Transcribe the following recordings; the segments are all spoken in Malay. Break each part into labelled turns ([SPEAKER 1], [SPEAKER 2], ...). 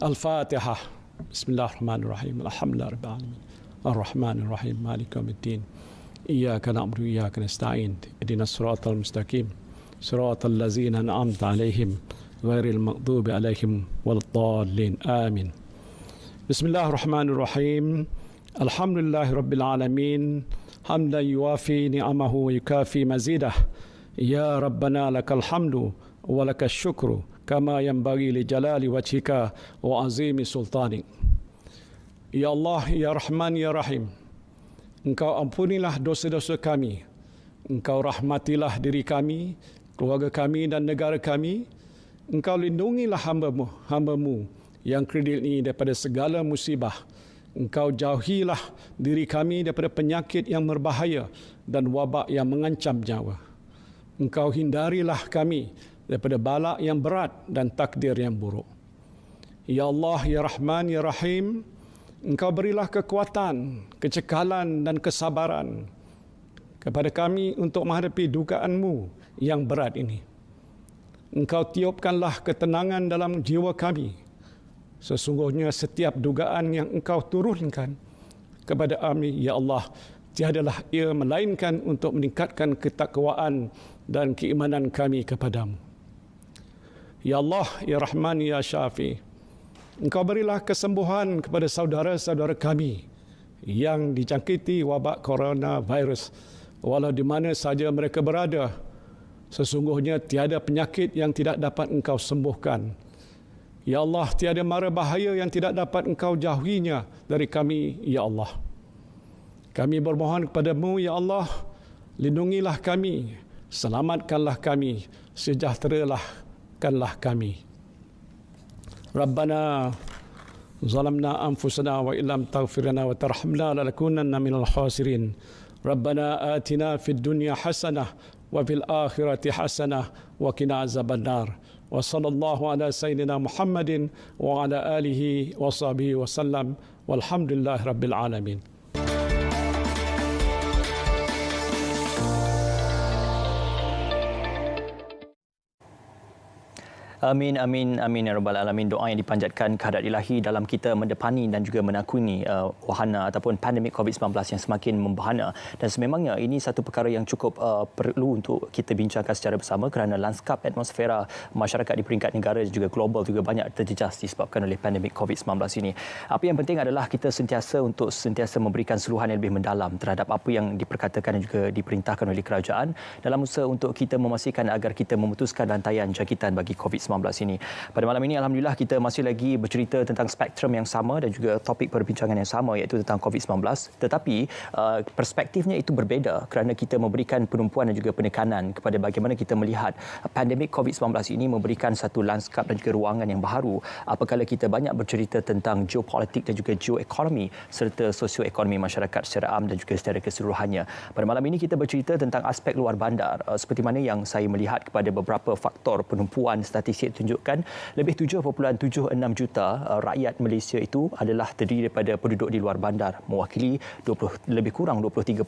[SPEAKER 1] Al-Fatihah. Bismillahirrahmanirrahim. Alhamdulillah rabbil alamin. Ar-Rahmanir-Rahim. Maliki yaumiddin. Iyyaka na'budu wa iyyaka nasta'in. Ihdinas siratal mustaqim. Siratal ladzina an'amta 'alaihim ghairil maghdubi 'alaihim waladdallin. Amin. Bismillahirrahmanirrahim. Alhamdulillahi rabbil alamin. Hamdan yuwafi ni'amahu wa yukafi mazidah. Ya Rabbana lakal hamdu wa lakal syukru kama yanbaghi li jalali wajhika wa azimi sultanik. Ya Allah, Ya Rahman, Ya Rahim, Engkau ampunilah dosa-dosa kami. Engkau rahmatilah diri kami, keluarga kami dan negara kami. Engkau lindungilah hamba-Mu yang kredit ini daripada segala musibah. Engkau jauhilah diri kami daripada penyakit yang berbahaya dan wabak yang mengancam nyawa. Engkau hindarilah kami daripada bala yang berat dan takdir yang buruk. Ya Allah, Ya Rahman, Ya Rahim, Engkau berilah kekuatan, kecekalan dan kesabaran kepada kami untuk menghadapi dugaan-Mu yang berat ini. Engkau tiupkanlah ketenangan dalam jiwa kami. Sesungguhnya setiap dugaan yang Engkau turunkan kepada kami, Ya Allah, tiadalah ia melainkan untuk meningkatkan ketakwaan dan keimanan kami kepadamu. Ya Allah, Ya Rahman, Ya Syafi, Engkau berilah kesembuhan kepada saudara-saudara kami yang dijangkiti wabak coronavirus, walau di mana saja mereka berada. Sesungguhnya tiada penyakit yang tidak dapat Engkau sembuhkan. Ya Allah, tiada mara bahaya yang tidak dapat Engkau jauhinya dari kami, Ya Allah. Kami bermohon kepada-Mu, Ya Allah, lindungilah kami, selamatkanlah kami, sejahterakanlah kami. Rabbana zalamna anfusana wa illam taghfir lana wa tarhamna lanakunanna minal khasirin. Rabbana atina fid dunya hasanah wa fil akhirati hasanah wa qina azabannar. Wa sallallahu ala sayyidina Muhammadin wa ala alihi wa sahbihi wa sallam. Walhamdulillahi rabbil alamin.
[SPEAKER 2] Amin, amin, amin ya rabbal alamin. Doa yang dipanjatkan kehadrat ilahi dalam kita mendepani dan juga menakuni wahana ataupun pandemik COVID-19 yang semakin membahana. Dan sememangnya ini satu perkara yang cukup perlu untuk kita bincangkan secara bersama kerana lanskap atmosfera masyarakat di peringkat negara dan juga global juga banyak terjejas disebabkan oleh pandemik COVID-19 ini. Apa yang penting adalah kita sentiasa memberikan seluruhan yang lebih mendalam terhadap apa yang diperkatakan dan juga diperintahkan oleh kerajaan dalam usaha untuk kita memastikan agar kita memutuskan rantaian jangkitan bagi COVID-19 ini. Pada malam ini alhamdulillah kita masih lagi bercerita tentang spektrum yang sama dan juga topik perbincangan yang sama iaitu tentang COVID-19, tetapi perspektifnya itu berbeza kerana kita memberikan penumpuan dan juga penekanan kepada bagaimana kita melihat pandemik COVID-19 ini memberikan satu lanskap dan juga ruangan yang baharu apabila kita banyak bercerita tentang geopolitik dan juga geoekonomi serta sosioekonomi masyarakat secara am dan juga secara keseluruhannya. Pada malam ini kita bercerita tentang aspek luar bandar seperti mana yang saya melihat kepada beberapa faktor penumpuan statistik tunjukkan lebih 7.76 juta rakyat Malaysia itu adalah terdiri daripada penduduk di luar bandar, mewakili lebih kurang 23%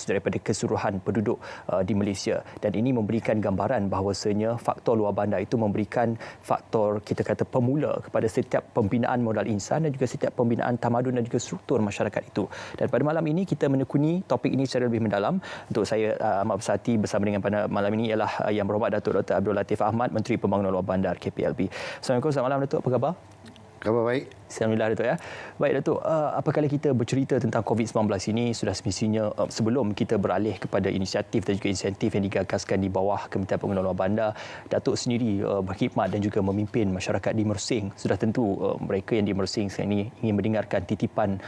[SPEAKER 2] daripada keseluruhan penduduk di Malaysia. Dan ini memberikan gambaran bahawasanya faktor luar bandar itu memberikan faktor kita kata pemula kepada setiap pembinaan modal insan dan juga setiap pembinaan tamadun dan juga struktur masyarakat itu. Dan pada malam ini kita menekuni topik ini secara lebih mendalam. Untuk saya amat berhati hati bersama dengan pada malam ini ialah Yang Berhormat Datuk Dr. Abdul Latif Ahmad, Menteri Pembangunan Luar Bandar KPLB. Assalamualaikum, selamat malam Datuk, apa khabar?
[SPEAKER 3] Khabar baik.
[SPEAKER 2] Alhamdulillah Datuk ya. Baik Datuk, apabila kita bercerita tentang COVID-19 ini sudah semestinya sebelum kita beralih kepada inisiatif dan juga insentif yang digagaskan di bawah Kementerian Pembangunan Luar Bandar, Datuk sendiri berkhidmat dan juga memimpin masyarakat di Mersing. Sudah tentu mereka yang di Mersing sekarang ini ingin mendengarkan titipan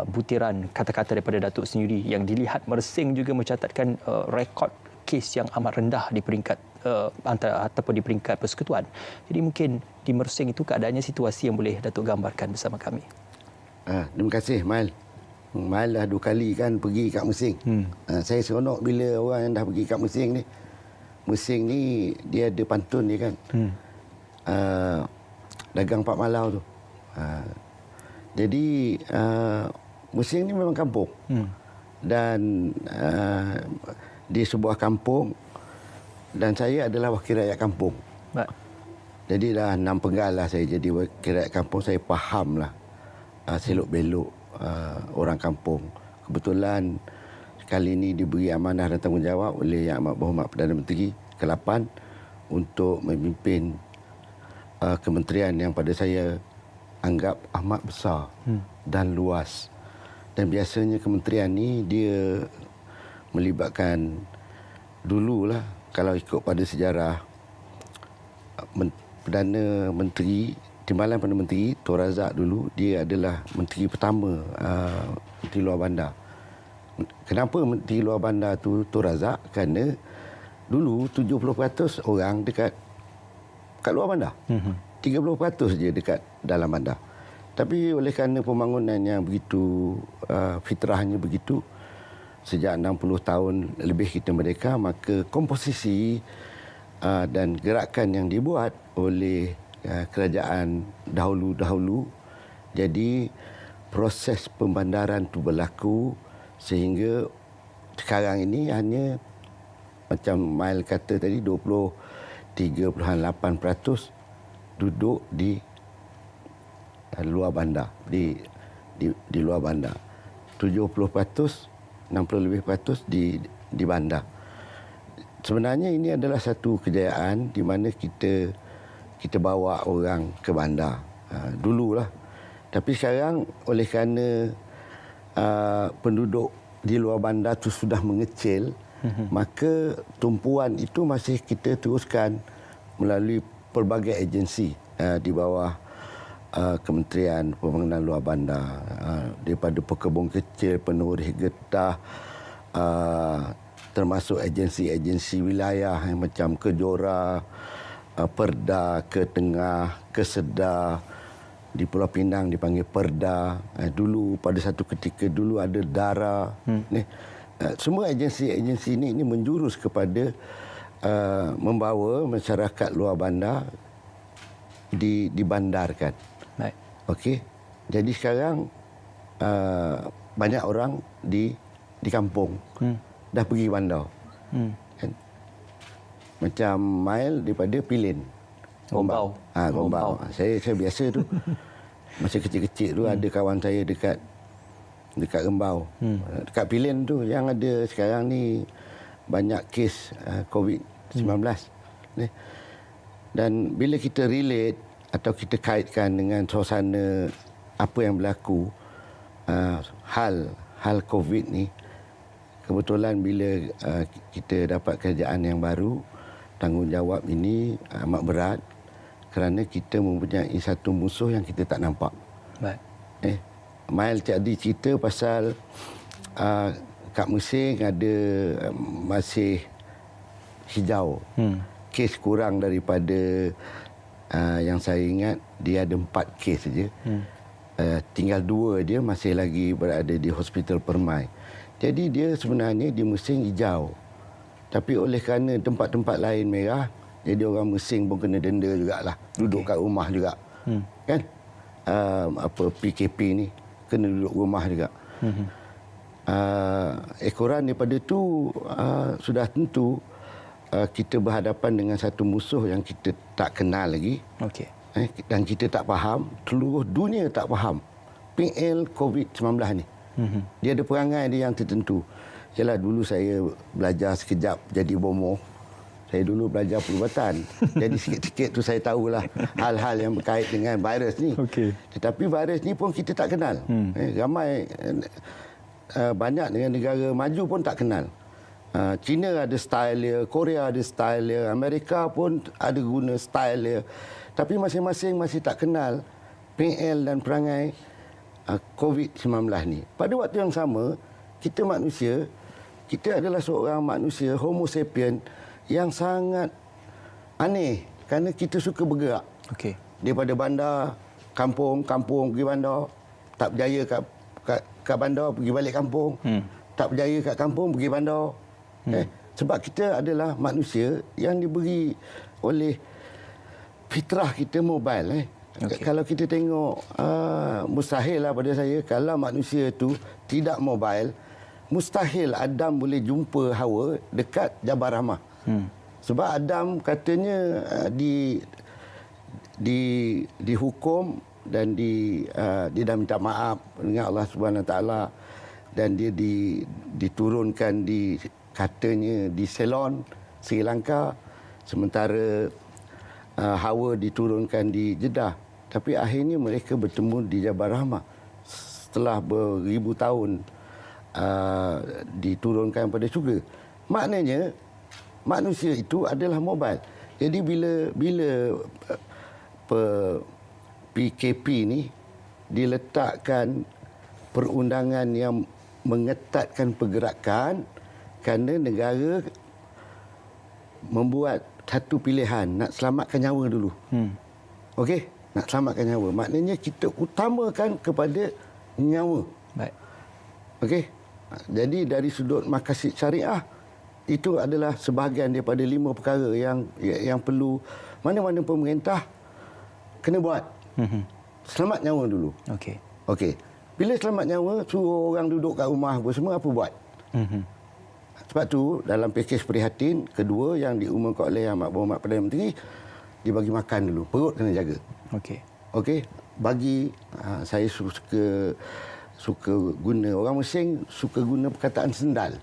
[SPEAKER 2] butiran kata-kata daripada Datuk sendiri yang dilihat Mersing juga mencatatkan rekod kes yang amat rendah di peringkat ataupun di peringkat persekutuan. Jadi mungkin di Mersing itu keadaannya situasi yang boleh Datuk gambarkan bersama kami.
[SPEAKER 3] Terima kasih Mail. Mail dah 2 kali kan pergi kat Mersing. Saya seronok bila orang yang dah pergi kat Mersing ni. Mersing ni dia ada pantun dia kan. Dagang Pak Malau tu. Jadi Mersing ni memang kampung. Dan di sebuah kampung dan saya adalah wakil rakyat kampung. Jadi dah 6 penggal lah saya jadi wakil rakyat kampung. Saya faham lah selok belok orang kampung. Kebetulan kali ini diberi amanah dan tanggungjawab oleh Yang Amat Berhormat Perdana Menteri ke-8 untuk memimpin kementerian yang pada saya anggap amat besar dan luas. Dan biasanya kementerian ni dia melibatkan dululah, kalau ikut pada sejarah, Perdana Menteri, Timbalan Perdana Menteri Tun Razak dulu, dia adalah menteri pertama Menteri Luar Bandar. Kenapa Menteri Luar Bandar tu Tun Razak? Kerana dulu 70% orang dekat luar bandar. 30% je dekat dalam bandar. Tapi oleh kerana pembangunan yang begitu, fitrahnya begitu, sejak 60 tahun lebih kita merdeka, maka komposisi dan gerakan yang dibuat oleh kerajaan dahulu-dahulu, jadi proses pembandaran itu berlaku sehingga sekarang ini hanya macam Mail kata tadi 23.8% duduk di luar bandar, di luar bandar. 70%, 60 lebih % di bandar. Sebenarnya ini adalah satu kejayaan di mana kita bawa orang ke bandar dululah. Tapi sekarang oleh kerana penduduk di luar bandar itu sudah mengecil, maka tumpuan itu masih kita teruskan melalui pelbagai agensi di bawah Kementerian Pembangunan Luar Bandar, daripada pekebun kecil, penoreh getah, termasuk agensi-agensi wilayah yang macam Kejora, Perda, Ketengah, Kesedar. Di Pulau Pinang dipanggil Perda. Dulu pada satu ketika dulu ada Dara. Semua agensi-agensi ini menjurus kepada membawa masyarakat luar bandar dibandarkan.
[SPEAKER 2] Baik.
[SPEAKER 3] Okey. Jadi sekarang banyak orang di kampung dah pergi bandar. Kan? Macam Mail daripada Pilin.
[SPEAKER 2] Gombau.
[SPEAKER 3] Gombau. Saya biasa tu. Masa kecil-kecil tu ada kawan saya dekat Gombau. Dekat Pilin tu yang ada sekarang ni banyak kes COVID-19. Dan bila kita relate atau kita kaitkan dengan suasana apa yang berlaku, hal COVID ni, kebetulan bila kita dapat kerajaan yang baru, tanggungjawab ini amat berat kerana kita mempunyai satu musuh yang kita tak nampak. Baik. Mail tadi cerita pasal kat Mesing ada masih hijau. Kes kurang daripada yang saya ingat, dia ada 4 kes saja. Tinggal 2 dia masih lagi berada di Hospital Permai. Jadi dia sebenarnya di Mesing hijau. Tapi oleh kerana tempat-tempat lain merah, jadi orang Mesing pun kena denda jugalah. Duduk kat rumah juga. Kan? PKP ni kena duduk rumah juga. Ekoran daripada tu sudah tentu kita berhadapan dengan satu musuh yang kita tak kenal lagi. Dan kita tak faham, seluruh dunia tak faham PL COVID-19 ni. Dia ada perangai dia yang tertentu. Yalah, dulu saya belajar sekejap jadi bomoh. Saya dulu belajar perubatan. Jadi sikit-sikit tu saya tahulah hal-hal yang berkait dengan virus ni. Tetapi virus ni pun kita tak kenal. Ramai banyak dengan negara maju pun tak kenal. China ada style dia, Korea ada style dia, Amerika pun ada guna style dia. Tapi masing-masing masih tak kenal PL dan perangai COVID-19 ni. Pada waktu yang sama, kita manusia, kita adalah seorang manusia Homo sapien yang sangat aneh kerana kita suka bergerak. Daripada bandar, kampung pergi bandar, tak berjaya kat bandar pergi balik kampung. Tak berjaya kat kampung pergi bandar. Sebab kita adalah manusia yang diberi oleh fitrah kita mobile. Kalau kita tengok, mustahil lah pada saya kalau manusia itu tidak mobile, mustahil Adam boleh jumpa Hawa dekat Jabal Rahmah. Sebab Adam katanya dihukum dan dia dah minta maaf dengan Allah Subhanahu Taala, dan dia diturunkan katanya di Ceylon, Sri Lanka, sementara Hawa diturunkan di Jeddah. Tapi akhirnya mereka bertemu di Jabal Rahmah setelah beribu tahun diturunkan pada syurga. Maknanya manusia itu adalah mobile. Jadi bila PKP ni diletakkan perundangan yang mengetatkan pergerakan, kerana negara membuat satu pilihan, nak selamatkan nyawa dulu. Okey, nak selamatkan nyawa. Maknanya kita utamakan kepada nyawa.
[SPEAKER 2] Baik.
[SPEAKER 3] Okey. Jadi dari sudut maqasid syariah, itu adalah sebahagian daripada 5 perkara yang perlu mana-mana pemerintah kena buat. Selamat nyawa dulu.
[SPEAKER 2] Okey.
[SPEAKER 3] Okey. Bila selamat nyawa, suruh orang duduk kat rumah semua, apa buat? Sebab tu dalam pakej prihatin kedua yang diumumkan oleh Yang Berhormat Perdana Menteri, dia bagi makan dulu, perut kena jaga.
[SPEAKER 2] Okey.
[SPEAKER 3] Okey, bagi saya suka guna, orang Mesing suka guna perkataan sendal.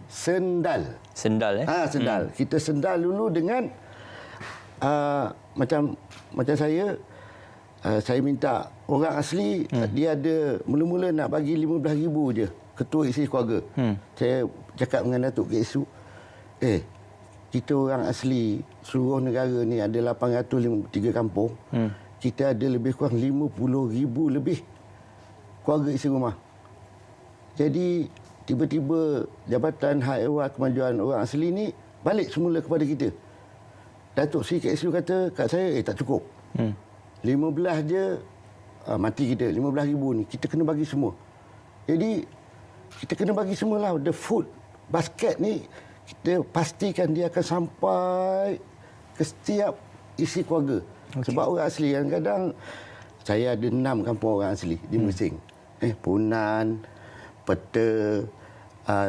[SPEAKER 3] Sendal.
[SPEAKER 2] Sendal
[SPEAKER 3] Sendal. Kita sendal dulu dengan macam saya minta orang asli, dia ada mula-mula nak bagi 15,000 je ketua isi keluarga. Saya cakap dengan Datuk KSU, kita orang asli seluruh negara ni ada 803 kampung. Kita ada lebih kurang 50,000 lebih keluarga isi rumah. Jadi tiba-tiba Jabatan Hak Ehwal Kemajuan Orang Asli ni balik semula kepada kita. Datuk Seri KSU kata kat saya, tak cukup. 15 je mati kita. 15,000 ni kita kena bagi semua. Jadi kita kena bagi semualah. The food basket ni kita pastikan dia akan sampai ke setiap isi keluarga. Sebab orang asli kadang-kadang, saya ada 6 kampung orang asli di Mesing. Punan, Peta,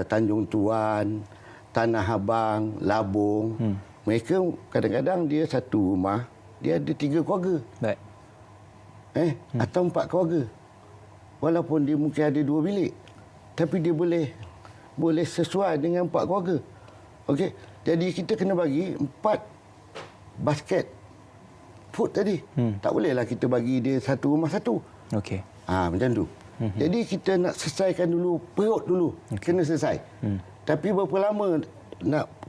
[SPEAKER 3] Tanjung Tuan, Tanah Abang, Labung. Mereka kadang-kadang dia satu rumah, dia ada 3 keluarga.
[SPEAKER 2] Baik.
[SPEAKER 3] Atau 4 keluarga. Walaupun dia mungkin ada 2 bilik, tapi dia boleh sesuai dengan 4 keluarga. Okey. Jadi kita kena bagi 4 basket food tadi. Tak bolehlah kita bagi dia satu rumah satu.
[SPEAKER 2] Okey.
[SPEAKER 3] Macam tu. Jadi kita nak selesaikan dulu perut dulu. Kena selesai. Tapi berapa lama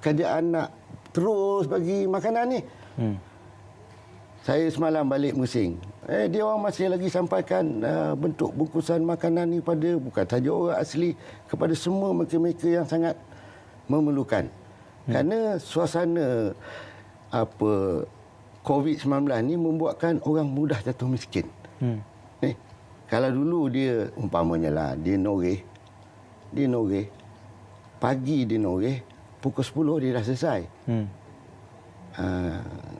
[SPEAKER 3] kerajaan nak terus bagi makanan ni? Saya semalam balik Mesing. Dia orang masih lagi sampaikan bentuk bungkusan makanan ni pada bukan saja orang asli, kepada semua mereka-mereka yang sangat memerlukan. Kerana suasana COVID-19 ni membuatkan orang mudah jatuh miskin. Kalau dulu dia umpamanya lah, dia noreh, pagi dia noreh, pukul 10 dia dah selesai.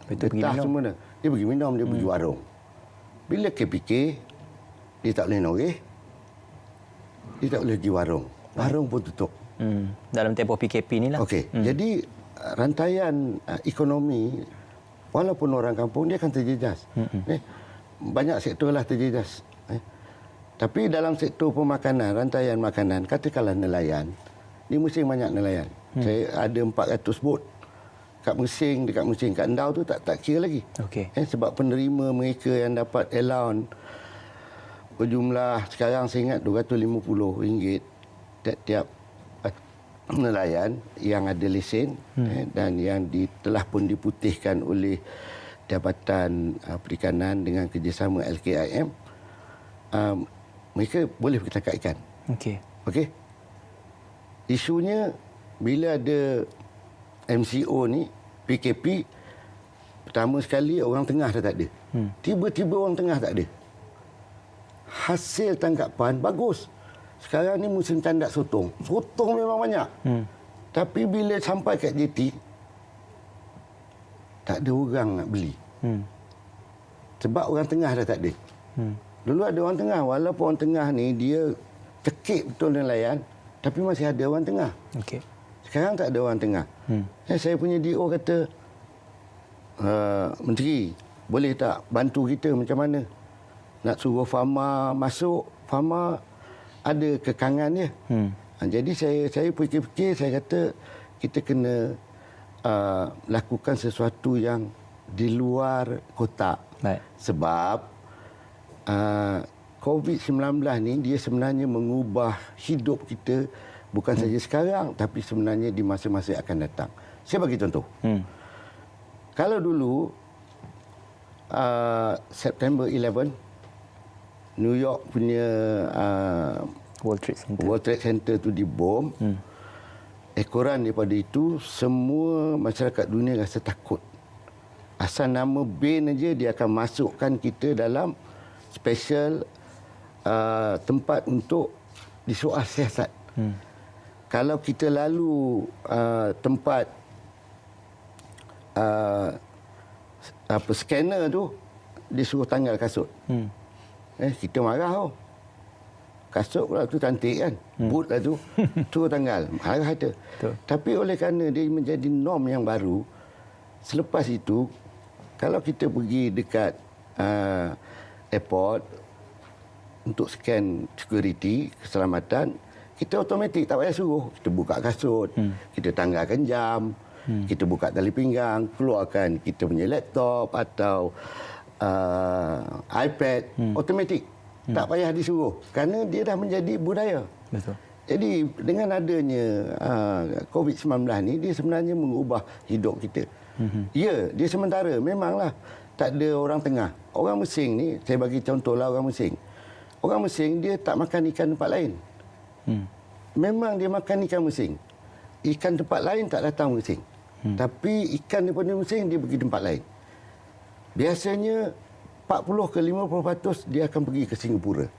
[SPEAKER 3] Betah semua dah. Dia pergi minum, dia pergi warung. Bila KPK, dia tak boleh noreh, dia tak boleh pergi warung. Warung pun tutup.
[SPEAKER 2] Dalam tempoh PKP ni lah.
[SPEAKER 3] Okey. Jadi rantaian ekonomi, walaupun orang kampung, dia akan terjejas. Banyak sektor lah terjejas. Tapi dalam sektor pemakanan, rantaian makanan, katakanlah nelayan, di Mesing banyak nelayan. Saya ada 400 bot kat Mesing, dekat Mesing, kat Endau tu tak kira lagi.
[SPEAKER 2] Okey.
[SPEAKER 3] Sebab penerima mereka yang dapat allowance berjumlah sekarang saya ingat RM250 tiap-tiap nelayan yang ada lesen dan yang telah pun diputihkan oleh Jabatan Perikanan dengan kerjasama LKIM. Mereka boleh pergi tangkap ikan. Okey. Isunya bila ada MCO ni, PKP, pertama sekali orang tengah dah tak ada. Tiba-tiba orang tengah tak ada. Hasil tangkapan bagus. Sekarang ni musim tandak sotong. Sotong memang banyak. Tapi bila sampai kat JT, tak ada orang nak beli. Sebab orang tengah dah tak ada. Dulu ada orang tengah. Walaupun orang tengah ni dia cekik betul nelayan, tapi masih ada orang tengah. Sekarang tak ada orang tengah. Saya punya DO kata, Menteri, boleh tak bantu kita macam mana? Nak suruh Fama masuk, Fama ada kekangan dia. Jadi saya fikir-fikir, saya kata kita kena lakukan sesuatu yang di luar kotak.
[SPEAKER 2] Baik.
[SPEAKER 3] Sebab COVID-19 ni dia sebenarnya mengubah hidup kita bukan saja sekarang tapi sebenarnya di masa-masa akan datang. Saya bagi contoh. Kalau dulu September 11 New York punya World Trade Center tu dibom. Ekoran daripada itu semua masyarakat dunia rasa takut. Asal nama bin aja dia akan masukkan kita dalam special tempat untuk disoal siasat. Kalau kita lalu tempat scanner tu, dia suruh tanggal kasut. Kita marah tau. Kasut pula tu cantik kan. Boot lah tu. Suruh tanggal. Marah ada. Tapi oleh kerana dia menjadi norm yang baru, selepas itu, kalau kita pergi dekat airport untuk scan security, keselamatan, kita automatik tak payah suruh. Kita buka kasut, kita tanggalkan jam, kita buka tali pinggang, keluarkan kita punya laptop atau iPad, automatik. Tak payah disuruh kerana dia dah menjadi budaya.
[SPEAKER 2] Betul.
[SPEAKER 3] Jadi dengan adanya COVID-19 ni, dia sebenarnya mengubah hidup kita. Ya, dia sementara memanglah tak ada orang tengah. Orang Mesing ni, saya bagi contohlah orang Mesing. Orang Mesing dia tak makan ikan tempat lain. Memang dia makan ikan Mesing. Ikan tempat lain tak datang Mesing. Tapi ikan daripada Mesing dia pergi tempat lain. Biasanya 40 ke 50% dia akan pergi ke Singapura.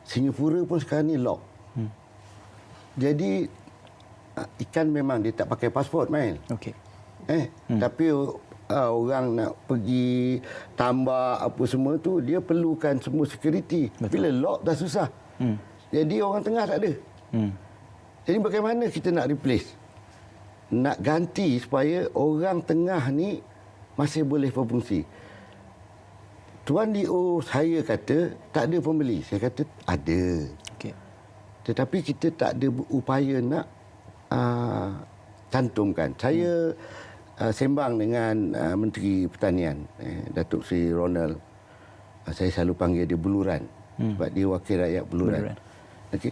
[SPEAKER 3] Singapura pun sekarang ni lock. Jadi ikan memang dia tak pakai pasport main.
[SPEAKER 2] Okey.
[SPEAKER 3] Tapi orang nak pergi tambak apa semua tu dia perlukan semua security. Betul. Bila lock dah susah. Jadi orang tengah tak ada. Jadi bagaimana kita nak replace? Nak ganti supaya orang tengah ni masih boleh berfungsi. Tuan D.O. saya kata tak ada pembeli. Saya kata ada.
[SPEAKER 2] Okey.
[SPEAKER 3] Tetapi kita tak ada upaya nak cantumkan. Saya sembang dengan Menteri Pertanian, Datuk Seri Ronald. Saya selalu panggil dia Buluran. Sebab dia wakil rakyat Buluran. Okey.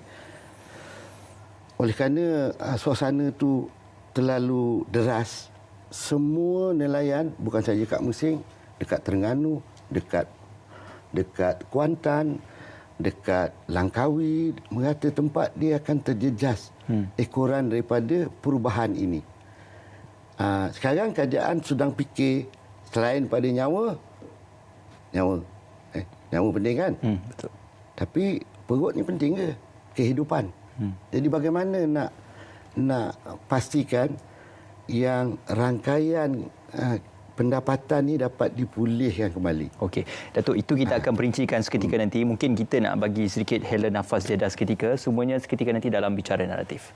[SPEAKER 3] Oleh kerana suasana tu terlalu deras, semua nelayan bukan saja kat Mesing, dekat Terengganu, dekat Kuantan, dekat Langkawi, merata tempat dia akan terjejas ekoran daripada perubahan ini. Sekarang kerajaan sedang fikir selain pada nyawa penting kan?
[SPEAKER 2] Betul.
[SPEAKER 3] Tapi perut ni penting ke? Kehidupan. Jadi bagaimana nak pastikan yang rangkaian pendapatan ni dapat dipulihkan kembali.
[SPEAKER 2] Okey, Datuk, itu kita akan perincikan seketika nanti. Mungkin kita nak bagi sedikit hela nafas jeda seketika. Semuanya seketika nanti dalam Bicara Naratif.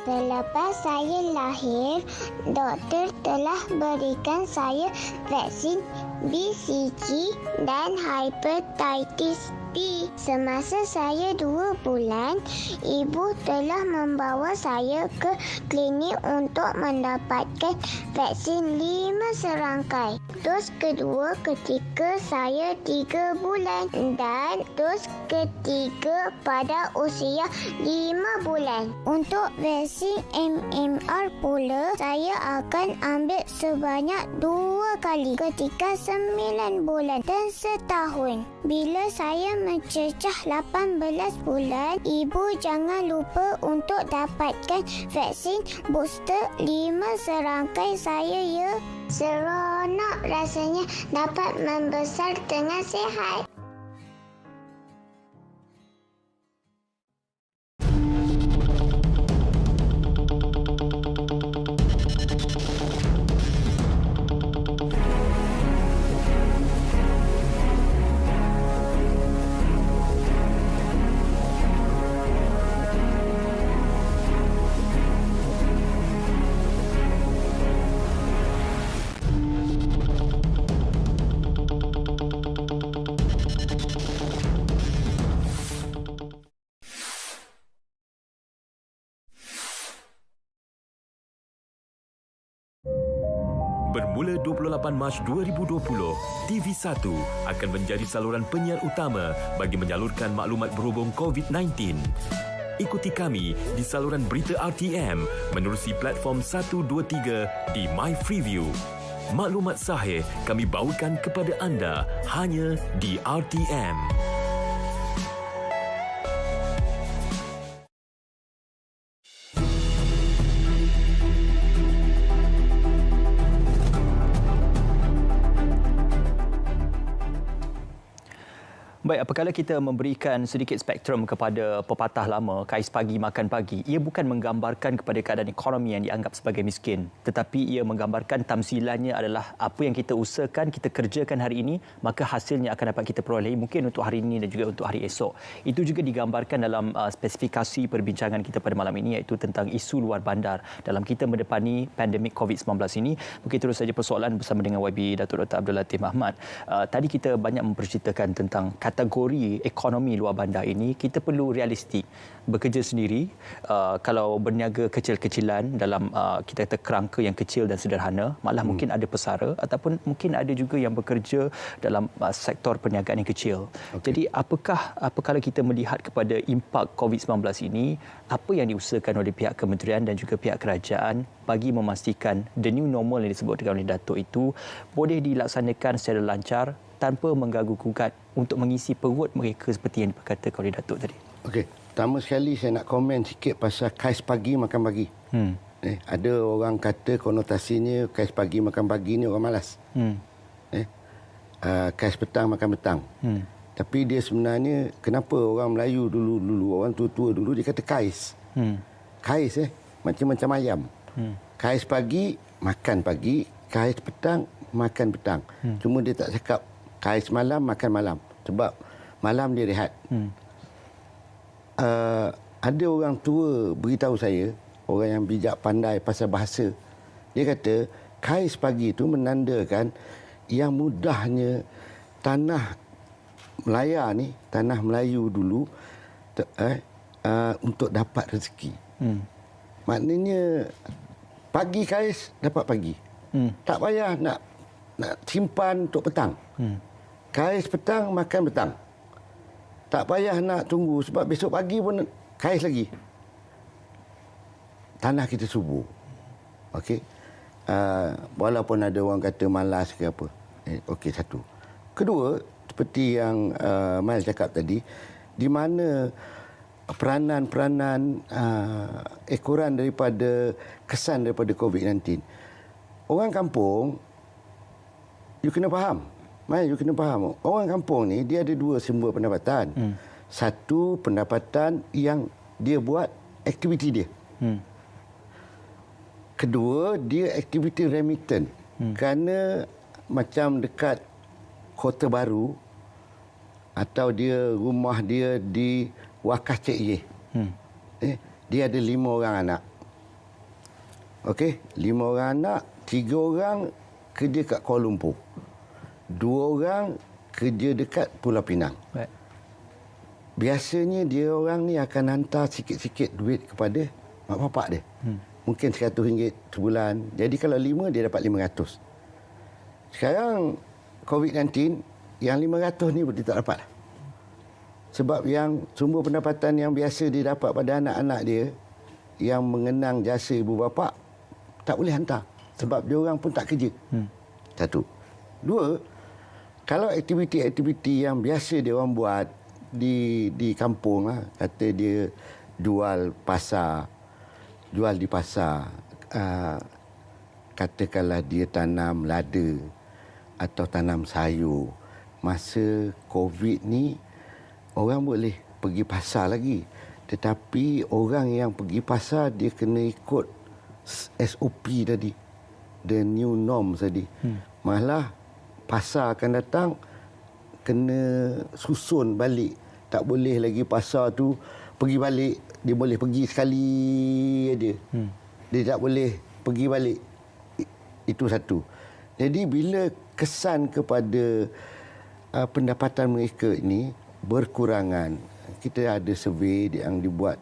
[SPEAKER 4] Selepas saya lahir, doktor telah berikan saya vaksin BCG dan hepatitis B. Semasa saya 2 bulan, ibu telah membawa saya ke klinik untuk mendapatkan vaksin 5 serangkai. Dos kedua ketika saya 3 bulan dan dos ketiga pada usia 5 bulan. Untuk vaksin MMR pula, saya akan ambil sebanyak 2 kali ketika 9 bulan dan setahun. Bila saya mencecah 18 bulan, ibu jangan lupa untuk dapatkan vaksin booster 5 serangkai saya ya. Seronok rasanya dapat membesar dengan sihat.
[SPEAKER 5] Bermula 28 Mac 2020, TV1 akan menjadi saluran penyiar utama bagi menyalurkan maklumat berhubung COVID-19. Ikuti kami di saluran berita RTM menerusi platform 123 di My Freeview. Maklumat sahih kami bawakan kepada anda hanya di RTM.
[SPEAKER 2] Baik, apabila kita memberikan sedikit spektrum kepada pepatah lama, kais pagi makan pagi, ia bukan menggambarkan kepada keadaan ekonomi yang dianggap sebagai miskin, tetapi ia menggambarkan tamsilannya adalah apa yang kita usahakan, kita kerjakan hari ini, maka hasilnya akan dapat kita peroleh mungkin untuk hari ini dan juga untuk hari esok. Itu juga digambarkan dalam spesifikasi perbincangan kita pada malam ini, iaitu tentang isu luar bandar dalam kita mendepani pandemik COVID-19 ini. Mungkin terus saja persoalan bersama dengan YB Datuk Dr. Abdul Latif Ahmad. Tadi kita banyak memperceritakan tentang kategori ekonomi luar bandar ini. Kita perlu realistik, bekerja sendiri, kalau berniaga kecil-kecilan dalam kita kata kerangka yang kecil dan sederhana, malah mungkin ada pesara ataupun mungkin ada juga yang bekerja dalam sektor perniagaan yang kecil. Jadi apakah kita melihat kepada impak COVID-19 ini, apa yang diusahakan oleh pihak kementerian dan juga pihak kerajaan bagi memastikan the new normal yang disebutkan oleh Datuk itu boleh dilaksanakan secara lancar tanpa mengganggu-gugat untuk mengisi perut mereka seperti yang diperkatakan oleh Datuk tadi.
[SPEAKER 3] Okey, pertama sekali saya nak komen sikit pasal kais pagi makan pagi. Ada orang kata konotasinya kais pagi makan pagi ni orang malas. Kais petang makan petang. Tapi dia sebenarnya, kenapa orang Melayu dulu orang tua-tua dulu dia kata kais. Kais macam-macam ayam. Kais pagi makan pagi, kais petang makan petang. Cuma dia tak cakap kais malam makan malam, sebab malam dia rehat. Ada orang tua beritahu saya, orang yang bijak pandai pasal bahasa, dia kata kais pagi itu menandakan yang mudahnya tanah Melaya ni, tanah Melayu dulu untuk dapat rezeki. Maknanya pagi kais dapat pagi. Tak payah nak simpan untuk petang. Kais petang makan petang. Tak payah nak tunggu sebab besok pagi pun kais lagi. Tanah kita subur. Okey. Walaupun ada orang kata malas ke apa. Okey, satu. Kedua, seperti yang Mail cakap tadi, di mana peranan ekoran daripada kesan daripada COVID-19. Orang kampung, you kena faham. You kena faham. Orang kampung ni dia ada dua sumber pendapatan. Satu, pendapatan yang dia buat aktiviti dia. Kedua, dia aktiviti remittance. Kerana macam dekat Kota Baru atau dia rumah dia di Wakaf Cik Ye. Dia ada 5 orang anak. Okey, 5 orang anak, 3 orang kerja kat Kuala Lumpur. 2 orang kerja dekat Pulau Pinang. Biasanya dia orang ni akan hantar sikit-sikit duit kepada mak bapak dia. Mungkin RM100 sebulan. Jadi kalau 5 dia dapat 500. Sekarang COVID-19 yang 500 ni dia tak dapat. Sebab yang sumber pendapatan yang biasa dia dapat pada anak-anak dia yang mengenang jasa ibu bapa tak boleh hantar sebab dia orang pun tak kerja. Satu. Dua, kalau aktiviti-aktiviti yang biasa dia orang buat di kampung lah, kata dia jual di pasar, katakanlah dia tanam lada atau tanam sayur. Masa COVID ni orang boleh pergi pasar lagi, tetapi orang yang pergi pasar dia kena ikut SOP tadi, the new norm tadi. Malah pasar akan datang kena susun balik. Tak boleh lagi pasar tu pergi balik. Dia boleh pergi sekali aja. Dia tak boleh pergi balik. Itu satu. Jadi bila kesan kepada pendapatan mereka ini berkurangan, kita ada survey yang dibuat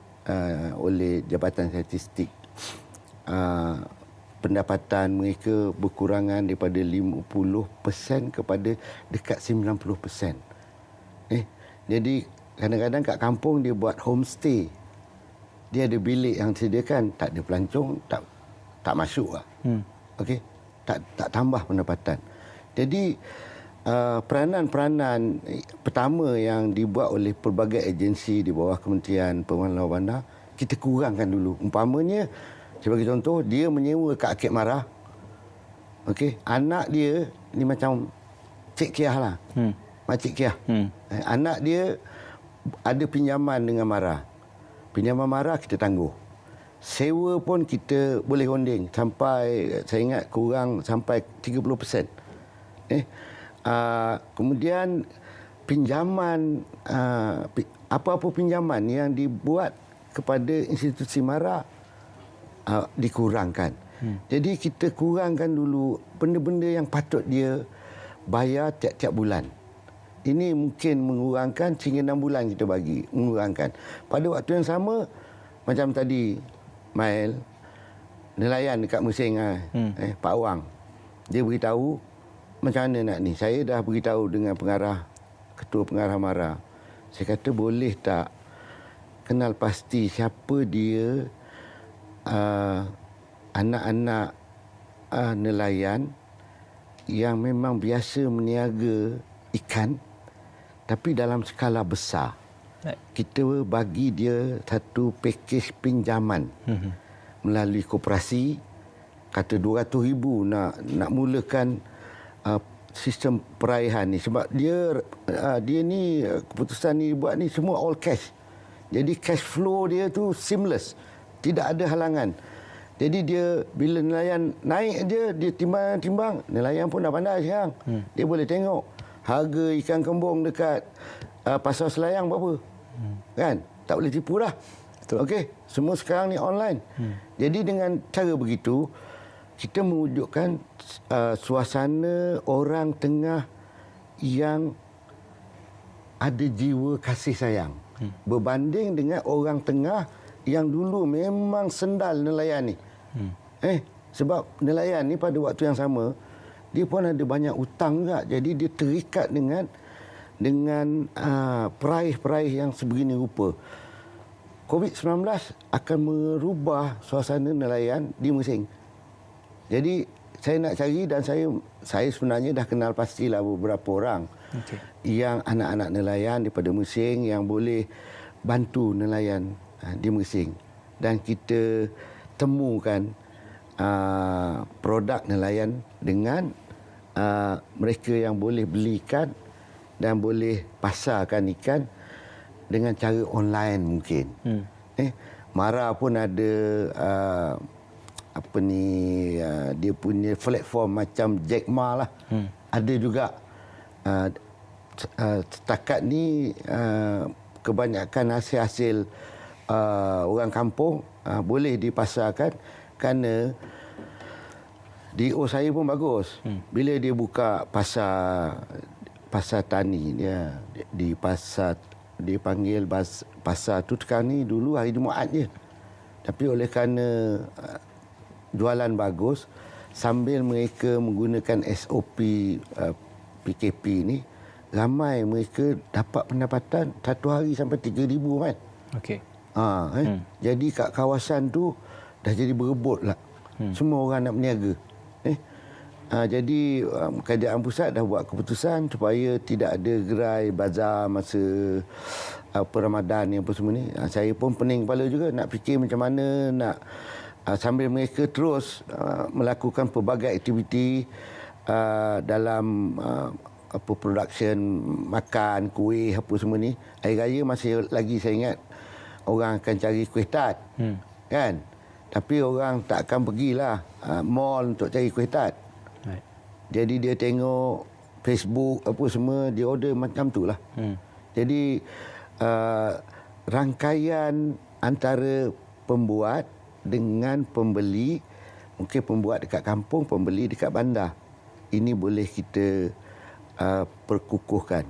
[SPEAKER 3] oleh Jabatan Statistik pendapatan mereka berkurangan daripada 50% kepada dekat 90%. Jadi kadang-kadang kat kampung dia buat homestay. Dia ada bilik yang disediakan, tak ada pelancong, tak masuk lah. Okey, tak tambah pendapatan. Jadi peranan-peranan pertama yang dibuat oleh pelbagai agensi di bawah Kementerian Pembangunan Bandar, kita kurangkan dulu. Umpamanya, sebagai contoh, dia menyewa kat Akid Marah. Okey, anak dia ni macam Cik Kiah lah. Makcik Kiah. Anak dia ada pinjaman dengan Marah. Pinjaman Marah kita tangguh. Sewa pun kita boleh ronding sampai, saya ingat kurang sampai 30%. Kemudian pinjaman, apa-apa pinjaman yang dibuat kepada institusi Marah dikurangkan. Jadi kita kurangkan dulu benda-benda yang patut dia bayar tiap-tiap bulan. Ini mungkin mengurangkan sehingga 6 bulan kita bagi, mengurangkan. Pada waktu yang sama, macam tadi, Mail, nelayan dekat Mersing, Pak Wang, dia beritahu macam mana nak ni. Saya dah beritahu dengan Ketua Pengarah Marah. Saya kata boleh tak kenal pasti siapa dia anak-anak nelayan yang memang biasa meniaga ikan tapi dalam skala besar. Kita bagi dia satu pakej pinjaman melalui koperasi, kata 200,000 nak mulakan sistem peraihan ni. Sebab dia ni, keputusan ni buat ni semua all cash. Jadi cash flow dia tu seamless, tidak ada halangan. Jadi dia bila nelayan naik dia timbang-timbang, nelayan pun dah pandai sekarang. Dia boleh tengok harga ikan kembung dekat pasar Selayang berapa. Kan? Tak boleh tipu dah. Okey, semua sekarang ni online. Jadi dengan cara begitu kita mewujudkan suasana orang tengah yang ada jiwa kasih sayang. Berbanding dengan orang tengah yang dulu memang sendal nelayan ni. Sebab nelayan ni pada waktu yang sama dia pun ada banyak hutang juga. Jadi dia terikat dengan peraih-peraih yang sebegini rupa. COVID-19 akan merubah suasana nelayan di Mersing. Jadi saya nak cari dan saya sebenarnya dah kenal pastilah beberapa orang yang anak-anak nelayan daripada Mersing yang boleh bantu nelayan di Mersing. Dan kita temukan produk nelayan dengan mereka yang boleh beli ikan dan boleh pasarkan ikan dengan cara online mungkin. Marah pun ada dia punya platform macam Jack Ma lah. Ada juga. Setakat ni kebanyakan hasil-hasil orang kampung boleh dipasarkan kerana DO saya pun bagus. Bila dia buka pasar tani dia di pasar, dia panggil pasar tu sekarang ni, dulu hari Jumaat je. Tapi oleh kerana jualan bagus, sambil mereka menggunakan SOP PKP ni, ramai mereka dapat pendapatan satu hari sampai 3,000 kan. Okey. Jadi kat kawasan tu dah jadi berebut lah. Semua orang nak berniaga. Jadi kerajaan pusat dah buat keputusan supaya tidak ada gerai bazar masa Ramadan ni apa semua ni. Saya pun pening kepala juga nak fikir macam mana nak sambil mereka terus melakukan pelbagai aktiviti dalam production makan, kuih apa semua ni. Hari raya masih lagi saya ingat orang akan cari kuih tart. Kan? Tapi orang tak akan pergilah mall untuk cari kuih tart. Jadi dia tengok Facebook apa semua, dia order macam tu lah. Jadi rangkaian antara pembuat dengan pembeli, mungkin pembuat dekat kampung, pembeli dekat bandar, ini boleh kita perkukuhkan.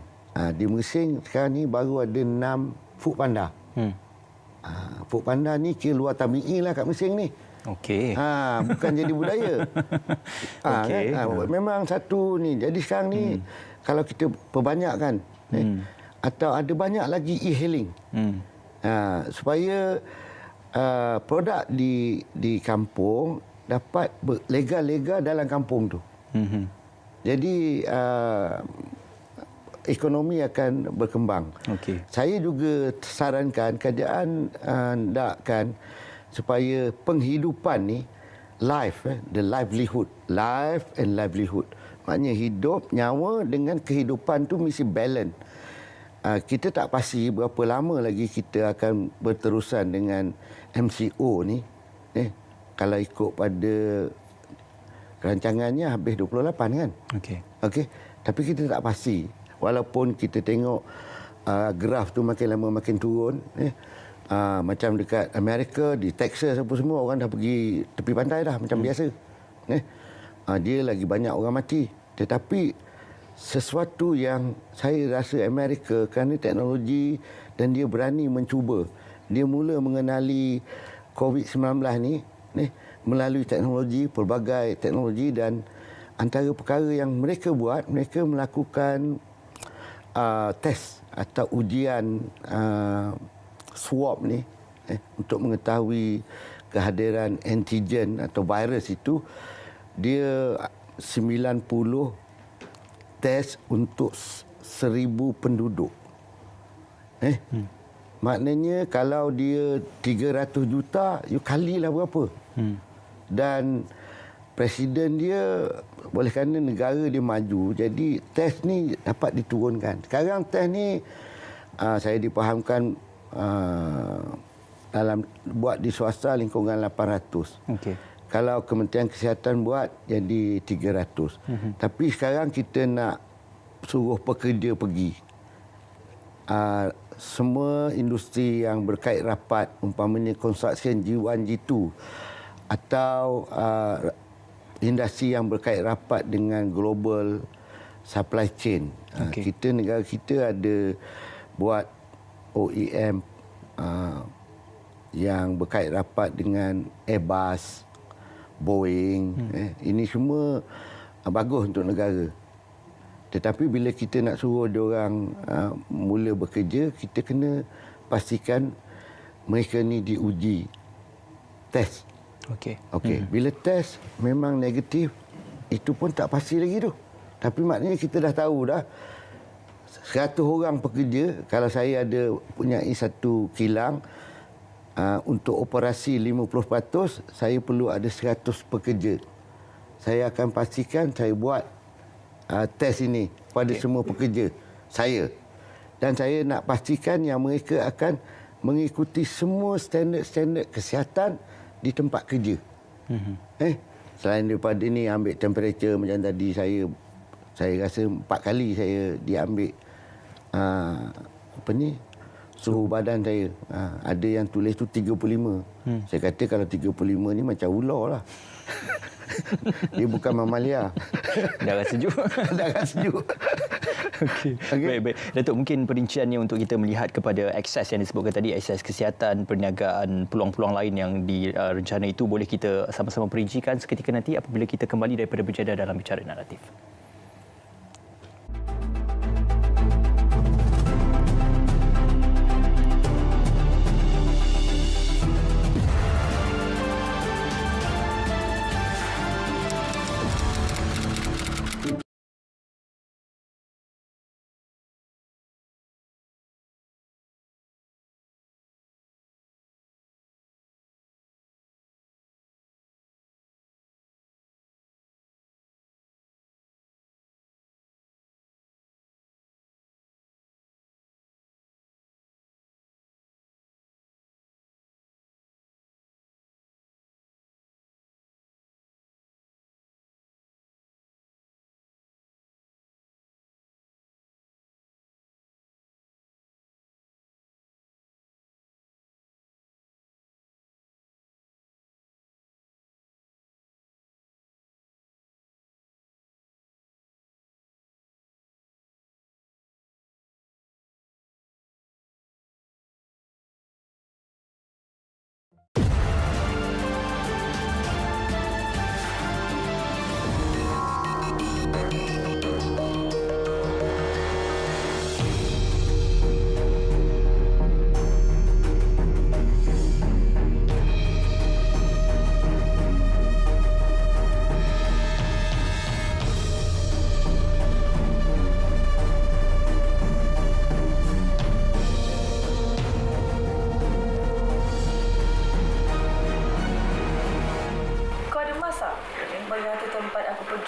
[SPEAKER 3] Di Mersing sekarang ni baru ada 6 food panda. Food panda ni kira luar tabi'i lah kat Mersing ni.
[SPEAKER 2] Okey.
[SPEAKER 3] Bukan jadi budaya.
[SPEAKER 2] Okey.
[SPEAKER 3] Memang satu ni. Jadi sekarang ni kalau kita perbanyakkan atau ada banyak lagi e-hailing. Supaya produk di kampung dapat legal-legal dalam kampung tu. Jadi ekonomi akan berkembang.
[SPEAKER 2] Okey.
[SPEAKER 3] Saya juga sarankan kerajaan hendakkan supaya penghidupan ni life life and livelihood. Maknanya hidup, nyawa dengan kehidupan tu mesti balance. Kita tak pasti berapa lama lagi kita akan berterusan dengan MCO ni. Kalau ikut pada rancangannya habis 28 kan? Okey. Tapi kita tak pasti. Walaupun kita tengok graf tu makin lama makin turun. Macam dekat Amerika, di Texas apa semua, orang dah pergi tepi pantai dah macam biasa. Dia lagi banyak orang mati. Tetapi sesuatu yang saya rasa Amerika kerana teknologi dan dia berani mencuba. Dia mula mengenali COVID-19 ni melalui teknologi, pelbagai teknologi, dan antara perkara yang mereka buat, mereka melakukan test atau ujian swab ni untuk mengetahui kehadiran antigen atau virus itu. Dia 90 test untuk 1,000 penduduk. Maknanya kalau dia 300 juta, you kalilah berapa. Dan presiden dia, oleh kerana negara dia maju, jadi test ni dapat diturunkan. Sekarang test ni saya dipahamkan dalam buat di swasta lingkungan 800. Kalau Kementerian Kesihatan buat jadi 300. Tapi sekarang kita nak suruh pekerja pergi. Semua industri yang berkait rapat, umpamanya construction G1, G2 atau industri yang berkait rapat dengan global supply chain. Negara kita ada buat OEM yang berkait rapat dengan Airbus, Boeing. Ini semua bagus untuk negara. Tetapi bila kita nak suruh diorang mula bekerja, kita kena pastikan mereka ni diuji test. Bila test memang negatif, itu pun tak pasti lagi tu. Tapi maknanya kita dah tahu dah 100 orang pekerja, kalau saya ada punyai satu kilang untuk operasi 50%, saya perlu ada 100 pekerja. Saya akan pastikan saya buat test ini pada semua pekerja saya. Dan saya nak pastikan yang mereka akan mengikuti semua standard-standard kesihatan di tempat kerja. Selain daripada ini, ambil temperature macam tadi, saya rasa 4 kali saya diambil suhu badan saya. Ada yang tulis tu 35. Saya kata kalau 35 ni macam ular lah. Dia bukan mamalia.
[SPEAKER 2] Darah sejuk.
[SPEAKER 3] Darah sejuk.
[SPEAKER 2] Baik. Datuk, mungkin perinciannya untuk kita melihat kepada akses yang disebutkan tadi, akses kesihatan, perniagaan, peluang-peluang lain yang direncana itu, boleh kita sama-sama perincikan seketika nanti apabila kita kembali daripada berjaya dalam Bicara Naratif.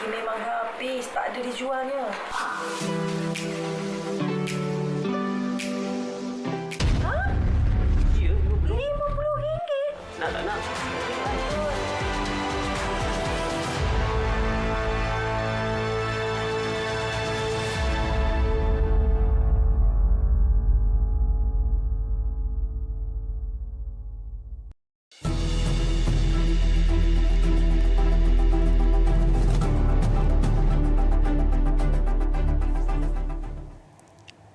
[SPEAKER 6] lagi memang habis. Tak ada dijualnya. Ha? Ya, RM50. Nak tak nak?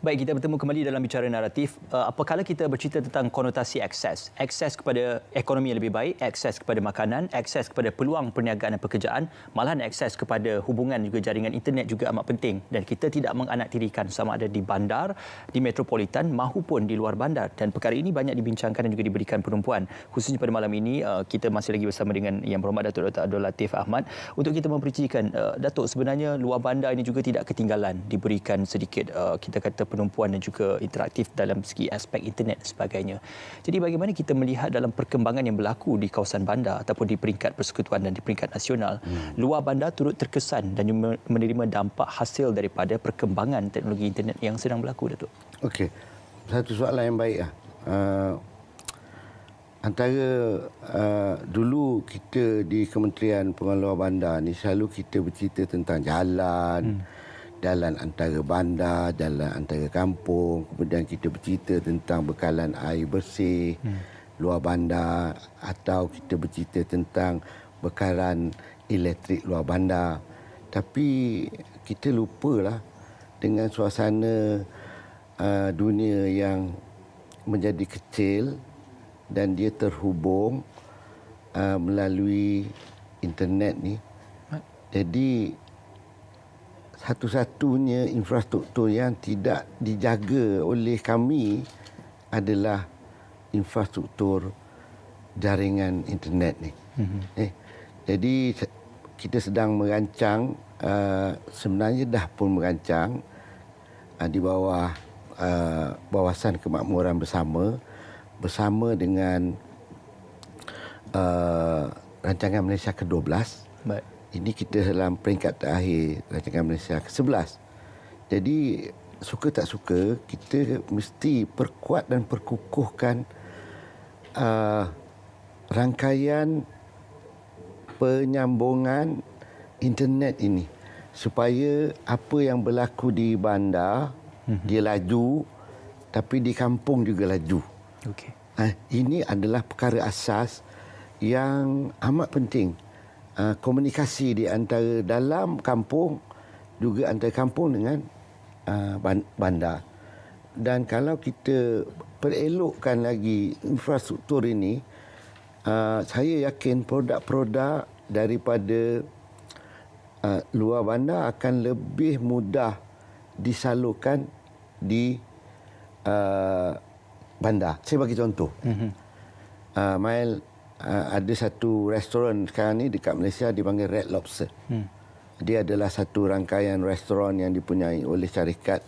[SPEAKER 2] Baik, kita bertemu kembali dalam Bicara Naratif. Apakala kita bercerita tentang konotasi akses. Akses kepada ekonomi yang lebih baik, akses kepada makanan, akses kepada peluang perniagaan dan pekerjaan, malahan akses kepada hubungan juga jaringan internet juga amat penting. Dan kita tidak menganaktirikan sama ada di bandar, di metropolitan mahupun di luar bandar. Dan perkara ini banyak dibincangkan dan juga diberikan penumpuan. Khususnya pada malam ini, kita masih lagi bersama dengan Yang Berhormat Datuk Dr. Abdul Latif Ahmad untuk kita mempercikan, Datuk, sebenarnya luar bandar ini juga tidak ketinggalan diberikan sedikit kita kata penumpuan dan juga interaktif dalam segi aspek internet dan sebagainya. Jadi bagaimana kita melihat dalam perkembangan yang berlaku di kawasan bandar ataupun di peringkat persekutuan dan di peringkat nasional, luar bandar turut terkesan dan menerima dampak hasil daripada perkembangan teknologi internet yang sedang berlaku, Datuk?
[SPEAKER 3] Okey. Satu soalan yang baik. Antara dulu kita di Kementerian Pengeluar Bandar ni selalu kita bercerita tentang jalan, jalan antara bandar, jalan antara kampung. Kemudian kita bercerita tentang bekalan air bersih luar bandar, atau kita bercerita tentang bekalan elektrik luar bandar. Tapi kita lupalah dengan suasana dunia yang menjadi kecil dan dia terhubung melalui internet ni. Jadi satu-satunya infrastruktur yang tidak dijaga oleh kami adalah infrastruktur jaringan internet ni. Jadi kita sedang merancang, sebenarnya dah pun merancang di bawah Bawasan Kemakmuran bersama dengan rancangan Malaysia ke-12. Baik. Ini kita dalam peringkat terakhir rancangan Malaysia ke-11. Jadi suka tak suka kita mesti perkuat dan perkukuhkan rangkaian penyambungan internet ini supaya apa yang berlaku di bandar dia laju, tapi di kampung juga laju. Okey. Ini adalah perkara asas yang amat penting. Komunikasi di antara dalam kampung juga antara kampung dengan bandar. Dan kalau kita perelokkan lagi infrastruktur ini, saya yakin produk-produk daripada luar bandar akan lebih mudah disalurkan di bandar. Saya bagi contoh. Mail ada satu restoran sekarang ni dekat Malaysia dipanggil Red Lobster. Dia adalah satu rangkaian restoran yang dipunyai oleh syarikat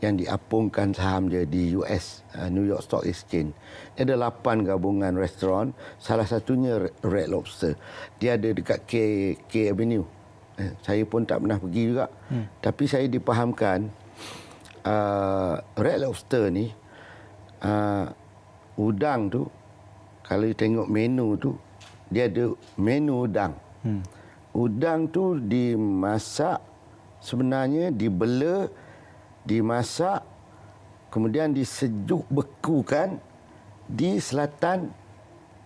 [SPEAKER 3] yang diapungkan saham dia di US, New York Stock Exchange. Dia ada 8 gabungan restoran, salah satunya Red Lobster. Dia ada dekat K Avenue. Saya pun tak pernah pergi juga. Tapi saya dipahamkan Red Lobster ni udang tu, kalau tengok menu tu, dia ada menu udang. Udang tu dimasak, sebenarnya dibela, dimasak, kemudian disejuk bekukan di selatan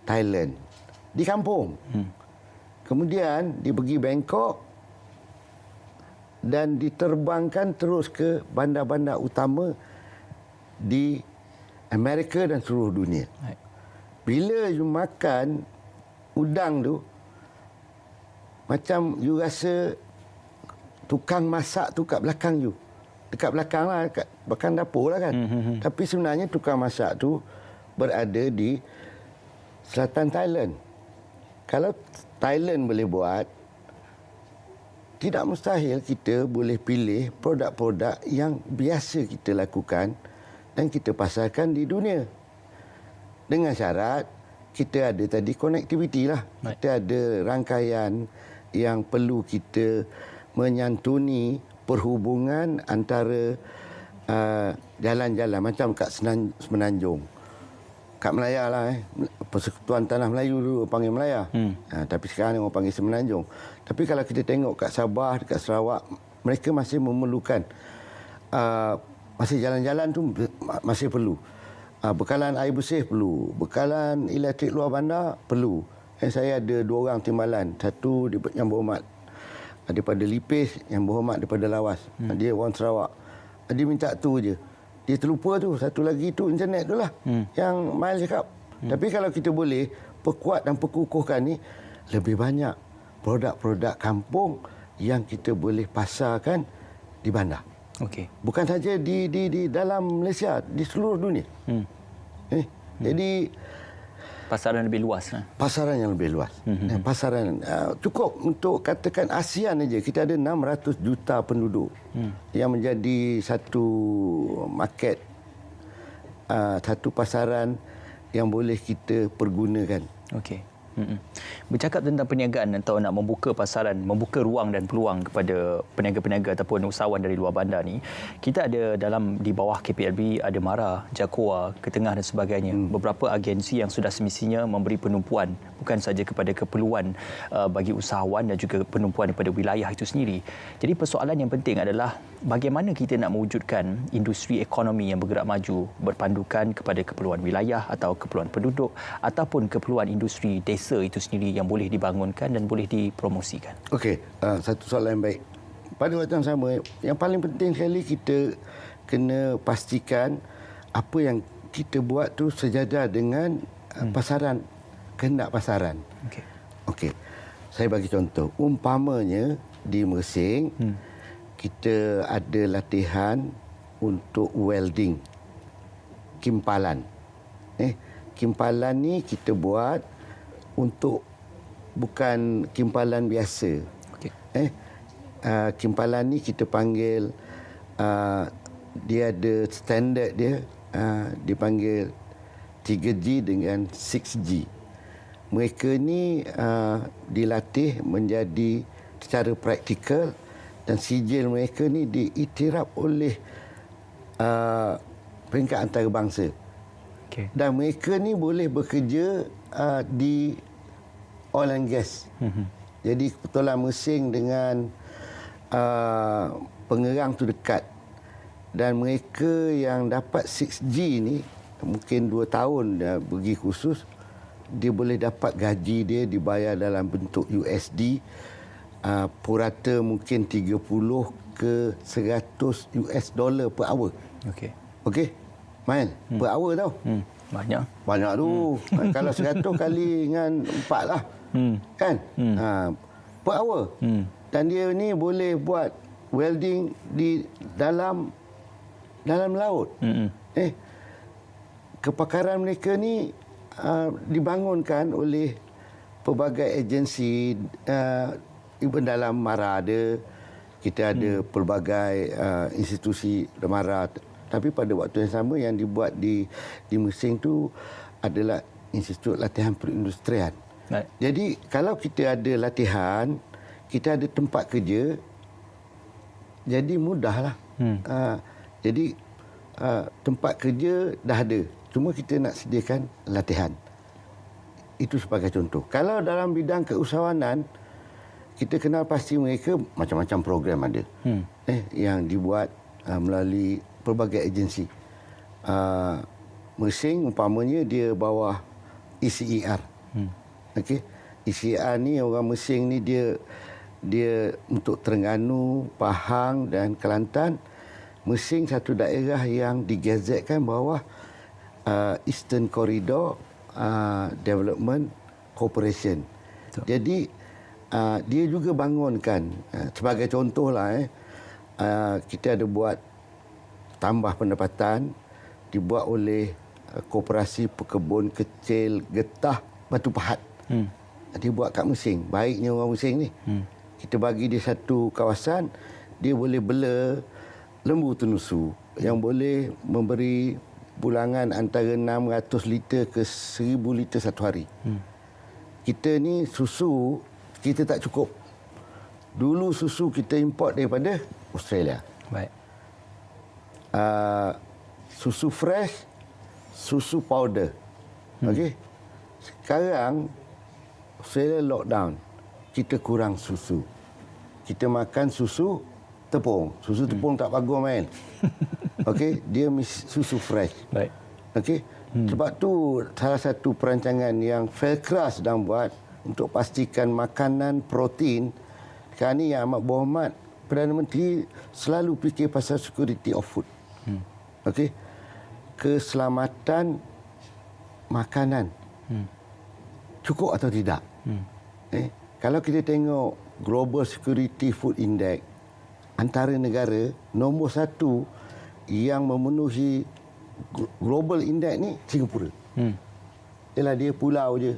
[SPEAKER 3] Thailand, di kampung. Kemudian dia pergi Bangkok dan diterbangkan terus ke bandar-bandar utama di Amerika dan seluruh dunia. Bila you makan udang tu, macam you rasa tukang masak tu kat belakang you. Dekat belakang lah, kat belakang dapur lah kan. Tapi sebenarnya tukang masak tu berada di selatan Thailand. Kalau Thailand boleh buat, tidak mustahil kita boleh pilih produk-produk yang biasa kita lakukan dan kita pasarkan di dunia. Dengan syarat kita ada tadi konektiviti lah. Kita ada rangkaian yang perlu kita menyantuni perhubungan antara jalan-jalan macam kat Semenanjung. Kat Melaya lah. Persekutuan Tanah Melayu dulu panggil Melaya. Tapi sekarang orang panggil Semenanjung. Tapi kalau kita tengok kat Sabah, dekat Sarawak, mereka masih memerlukan masih jalan-jalan tu masih perlu. Bekalan air bersih perlu. Bekalan elektrik luar bandar perlu. Saya ada 2 orang timbalan. Satu yang berhormat daripada Lipis, yang berhormat daripada Lawas. Dia orang Sarawak. Dia minta tu je. Dia terlupa tu. Satu lagi tu internet tu lah. Yang Mail cakap. Tapi kalau kita boleh perkuat dan perkukuhkan ni, lebih banyak produk-produk kampung yang kita boleh pasarkan di bandar.
[SPEAKER 2] Okey.
[SPEAKER 3] Bukan saja di dalam Malaysia, di seluruh dunia. Jadi
[SPEAKER 2] pasaran lebih luas.
[SPEAKER 3] Pasaran yang lebih luas. Pasaran cukup untuk katakan ASEAN aja kita ada 600 juta penduduk yang menjadi satu market, satu pasaran yang boleh kita pergunakan.
[SPEAKER 2] Okey. Bercakap tentang perniagaan atau nak membuka pasaran, membuka ruang dan peluang kepada peniaga-peniaga ataupun usahawan dari luar bandar ni, kita ada di bawah KPLB ada MARA, JAKOA, Ketengah dan sebagainya. Beberapa agensi yang sudah semestinya memberi penumpuan bukan saja kepada keperluan bagi usahawan dan juga penumpuan daripada wilayah itu sendiri. Jadi persoalan yang penting adalah bagaimana kita nak mewujudkan industri ekonomi yang bergerak maju berpandukan kepada keperluan wilayah atau keperluan penduduk ataupun keperluan industri desa itu sendiri yang boleh dibangunkan dan boleh dipromosikan. Okey,
[SPEAKER 3] satu soalan yang baik. Pada waktu yang sama, yang paling penting sekali kita kena pastikan apa yang kita buat tu sejajar dengan pasaran, kehendak pasaran. Okey. Saya bagi contoh. Umpamanya di Mersing, kita ada latihan untuk welding, kimpalan. Kimpalan ni kita buat untuk bukan kimpalan biasa. Kimpalan ni kita panggil dia ada standard dia, dipanggil 3G dengan 6G. Mereka ni dilatih menjadi secara praktikal dan sijil mereka ni diiktiraf oleh peringkat antarabangsa. Dan mereka ni boleh bekerja di oil and gas. Jadi kebetulan Mersing dengan Pengerang tu dekat. Dan mereka yang dapat 6G ni mungkin 2 tahun dia pergi khusus, dia boleh dapat gaji dia dibayar dalam bentuk USD, purata mungkin 30 ke 100 US dollar per hour. Okey. Main per hour tau. Banyak tu. Kalau 100 kali dengan 4 lah. Kan? Per hour. Dan dia ni boleh buat welding di dalam laut. Kepakaran mereka ni dibangunkan oleh pelbagai agensi. Dalam MARA ada, kita ada pelbagai institusi MARA. Tapi pada waktu yang sama yang dibuat di Mersing tu adalah Institut Latihan Perindustrian. Jadi kalau kita ada latihan, kita ada tempat kerja, jadi mudahlah. Jadi tempat kerja dah ada, cuma kita nak sediakan latihan. Itu sebagai contoh. Kalau dalam bidang keusahawanan, kita kenal pasti mereka macam-macam program ada. Yang dibuat melalui pelbagai agensi. Mersing umpamanya dia bawah ECER. ECER ni orang Mersing ni dia untuk Terengganu, Pahang dan Kelantan. Mersing satu daerah yang digazetkan bawah Eastern Corridor Development Corporation. Jadi dia juga bangunkan, sebagai contohlah kita ada buat tambah pendapatan dibuat oleh Koperasi Pekebun Kecil Getah Batu Pahat. Dia buat kat Mersing. Baiknya orang Mersing ni. Kita bagi dia satu kawasan, dia boleh bela lembu tenusu yang boleh memberi bulangan antara 600 liter ke 1000 liter satu hari. Kita ni susu kita tak cukup. Dulu susu kita import daripada Australia.
[SPEAKER 2] Baik.
[SPEAKER 3] Susu fresh, susu powder. Okey. Sekarang Australia lockdown. Kita kurang susu. Kita makan susu tepung. Susu tepung tak bagus main. Okey, dia susu fresh.
[SPEAKER 2] Baik.
[SPEAKER 3] Okey. Sebab tu salah satu perancangan yang Felcra sedang buat untuk pastikan makanan protein. Sekarang ni yang amat berhormat Perdana Menteri selalu fikir pasal security of food. Okey. Keselamatan makanan. Cukup atau tidak? Kalau kita tengok Global Security Food Index, antara negara nombor 1 yang memenuhi Global Index ni Singapura. Ialah dia pulau je.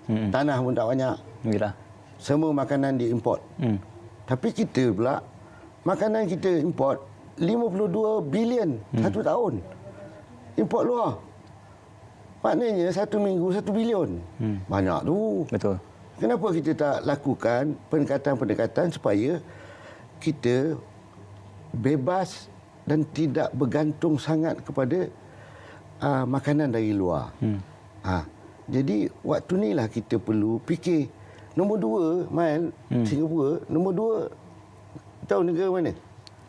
[SPEAKER 3] Tanah pun tak banyak.
[SPEAKER 2] Yalah.
[SPEAKER 3] Semua makanan diimport. Tapi kita pula, makanan kita import 52 bilion satu tahun. Import luar. Maknanya satu minggu 1 bilion. Banyak tu.
[SPEAKER 2] Betul.
[SPEAKER 3] Kenapa kita tak lakukan pendekatan-pendekatan supaya kita bebas dan tidak bergantung sangat kepada makanan dari luar. Jadi waktu inilah kita perlu fikir. Nombor 2, Mail, Singapura. Nombor 2, tahu negara mana?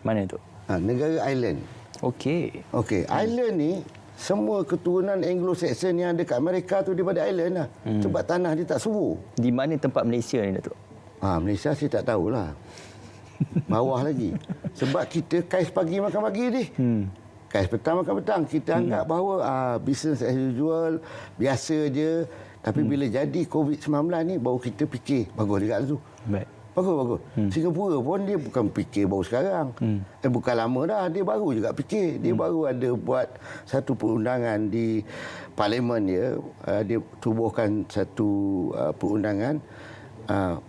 [SPEAKER 2] Mana tu?
[SPEAKER 3] Negara Ireland.
[SPEAKER 2] Okey.
[SPEAKER 3] Ireland ni, semua keturunan Anglo-Saxon yang ada kat Amerika tu daripada Ireland lah. Sebab tanah dia tak subur.
[SPEAKER 2] Di mana tempat Malaysia ni, Datuk?
[SPEAKER 3] Malaysia saya tak tahulah. Bawah lagi. Sebab kita kais pagi makan pagi ni. Kais petang makan petang. Kita anggap bahawa business as usual, biasa je. Tapi bila jadi COVID-19 ni, baru kita fikir. Bagus juga tu.
[SPEAKER 2] Baik.
[SPEAKER 3] Bagus. Singapura pun dia bukan fikir baru sekarang. Bukan lama dah. Dia baru juga fikir. Dia baru ada buat satu perundangan di parlimen dia. Dia tubuhkan satu perundangan.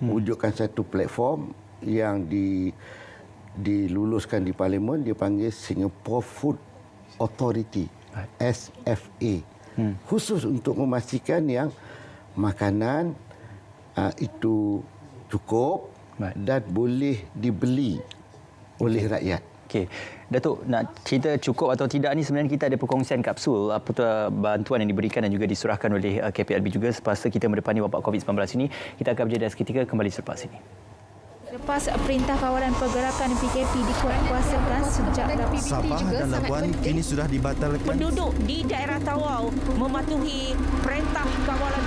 [SPEAKER 3] Wujudkan satu platform yang diluluskan di parlimen. Dia panggil Singapore Food Authority. SFA. Khusus untuk memastikan yang makanan itu cukup dan boleh dibeli oleh rakyat.
[SPEAKER 2] Okey. Datuk, nak cerita cukup atau tidak ni sebenarnya kita ada perkongsian kapsul bantuan yang diberikan dan juga disurahkan oleh KPLB juga semasa kita mendepani wabak COVID-19 ini. Kita akan berjeda seketika, kembali selepas ini.
[SPEAKER 7] Lepas Perintah Kawalan Pergerakan PKP dikuatkuasakan sejak
[SPEAKER 8] Sabah dan Labuan kini sudah dibatalkan.
[SPEAKER 6] Penduduk di daerah Tawau mematuhi Perintah Kawalan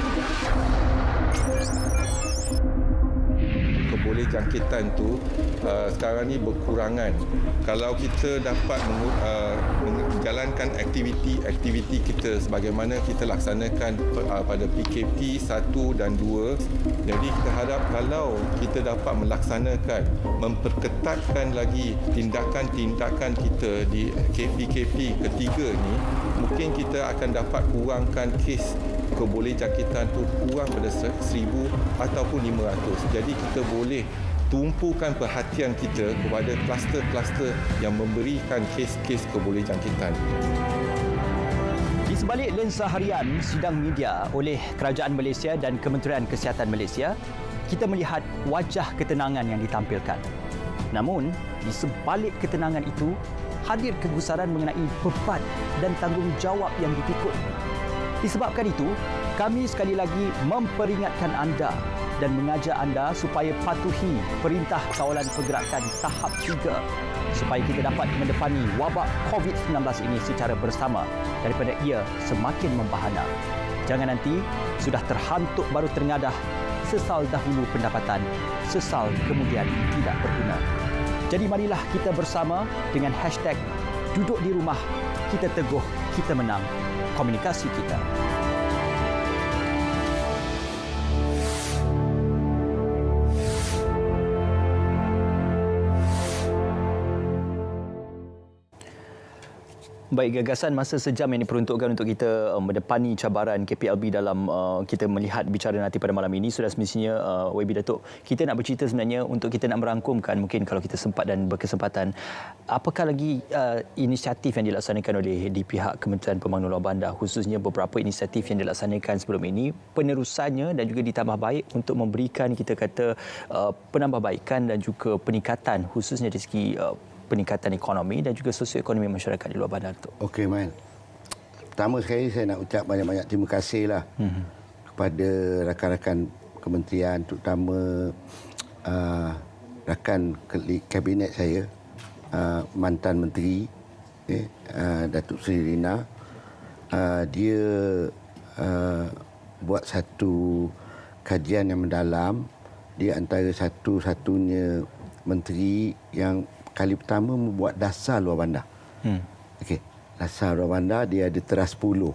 [SPEAKER 9] Keboleh jangkitan tu sekarang ni berkurangan. Kalau kita dapat menjalankan aktiviti kita sebagaimana kita laksanakan pada PKP 1 dan 2, jadi kita harap kalau kita dapat melaksanakan, memperketatkan lagi tindakan-tindakan kita di PKP ketiga ni, mungkin kita akan dapat kurangkan kes keboleh jangkitan tu kurang pada 1,000 ataupun 500. Jadi kita boleh tumpukan perhatian kita kepada kluster-kluster yang memberikan kes-kes keboleh jangkitan.
[SPEAKER 2] Di sebalik lensa harian sidang media oleh Kerajaan Malaysia dan Kementerian Kesihatan Malaysia, kita melihat wajah ketenangan yang ditampilkan. Namun, di sebalik ketenangan itu, hadir kegusaran mengenai beban dan tanggungjawab yang dipikul. Disebabkan itu, kami sekali lagi memperingatkan anda dan mengajak anda supaya patuhi Perintah Kawalan Pergerakan tahap 3 supaya kita dapat mendepani wabak COVID-19 ini secara bersama daripada ia semakin membahana. Jangan nanti sudah terhantuk baru terngadah, sesal dahulu pendapatan, sesal kemudian tidak berguna. Jadi marilah kita bersama dengan hashtag duduk di rumah, kita teguh, kita menang. Komunikasi kita. Baik, gagasan masa sejam yang diperuntukkan untuk kita mendepani cabaran KPLB dalam kita melihat bicara nanti pada malam ini. Sudah semestinya YB Datuk, kita nak bercerita sebenarnya untuk kita nak merangkumkan, mungkin kalau kita sempat dan berkesempatan, apakah lagi inisiatif yang dilaksanakan oleh di pihak Kementerian Pembangunan Luar Bandar, khususnya beberapa inisiatif yang dilaksanakan sebelum ini, penerusannya dan juga ditambah baik untuk memberikan kita kata penambahbaikan dan juga peningkatan, khususnya dari segi peningkatan ekonomi dan juga sosioekonomi masyarakat di luar bandar tu.
[SPEAKER 3] Okey, Man. Pertama sekali saya nak ucap banyak-banyak terima kasihlah kepada rakan-rakan kementerian, terutama rakan kabinet saya, mantan menteri Datuk Seri Rina. Dia buat satu kajian yang mendalam. Dia antara satu-satunya menteri yang kali pertama membuat dasar luar bandar. Okey, dasar luar bandar dia ada teras 10.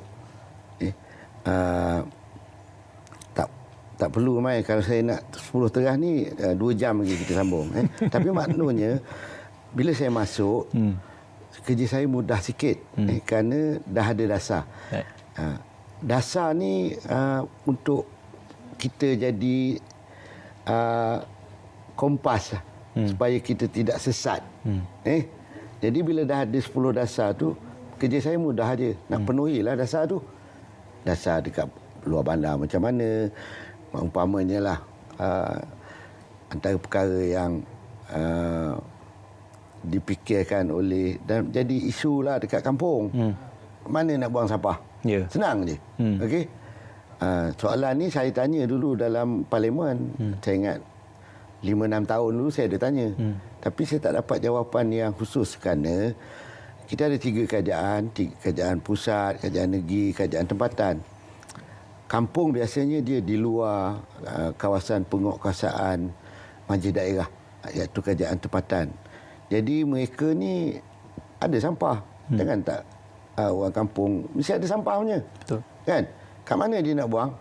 [SPEAKER 3] Tak perlu mai kalau saya nak 10 teras ni 2 jam lagi kita sambung. Tapi maknanya bila saya masuk kerja saya mudah sikit kerana dah ada dasar. Dasar ni untuk kita jadi kompas supaya kita tidak sesat. Jadi bila dah ada 10 dasar tu, kerja saya mudah aja. Nak penuhilah dasar tu. Dasar dekat luar bandar macam mana, umpamanya lah antara perkara yang dipikirkan oleh dan jadi isu lah dekat kampung. Mana nak buang sampah? Senang je. Okey. Soalan ni saya tanya dulu dalam parlimen. Saya ingat 5-6 tahun dulu saya ada tanya. Tapi saya tak dapat jawapan yang khusus kerana kita ada 3 kerajaan. Kerajaan pusat, kerajaan negeri, kerajaan tempatan. Kampung biasanya dia di luar kawasan penguatkuasaan majlis daerah, iaitu kerajaan tempatan. Jadi mereka ni ada sampah. Jangan tak orang kampung mesti ada sampah punya. Betul. Kan? Kat mana dia nak buang?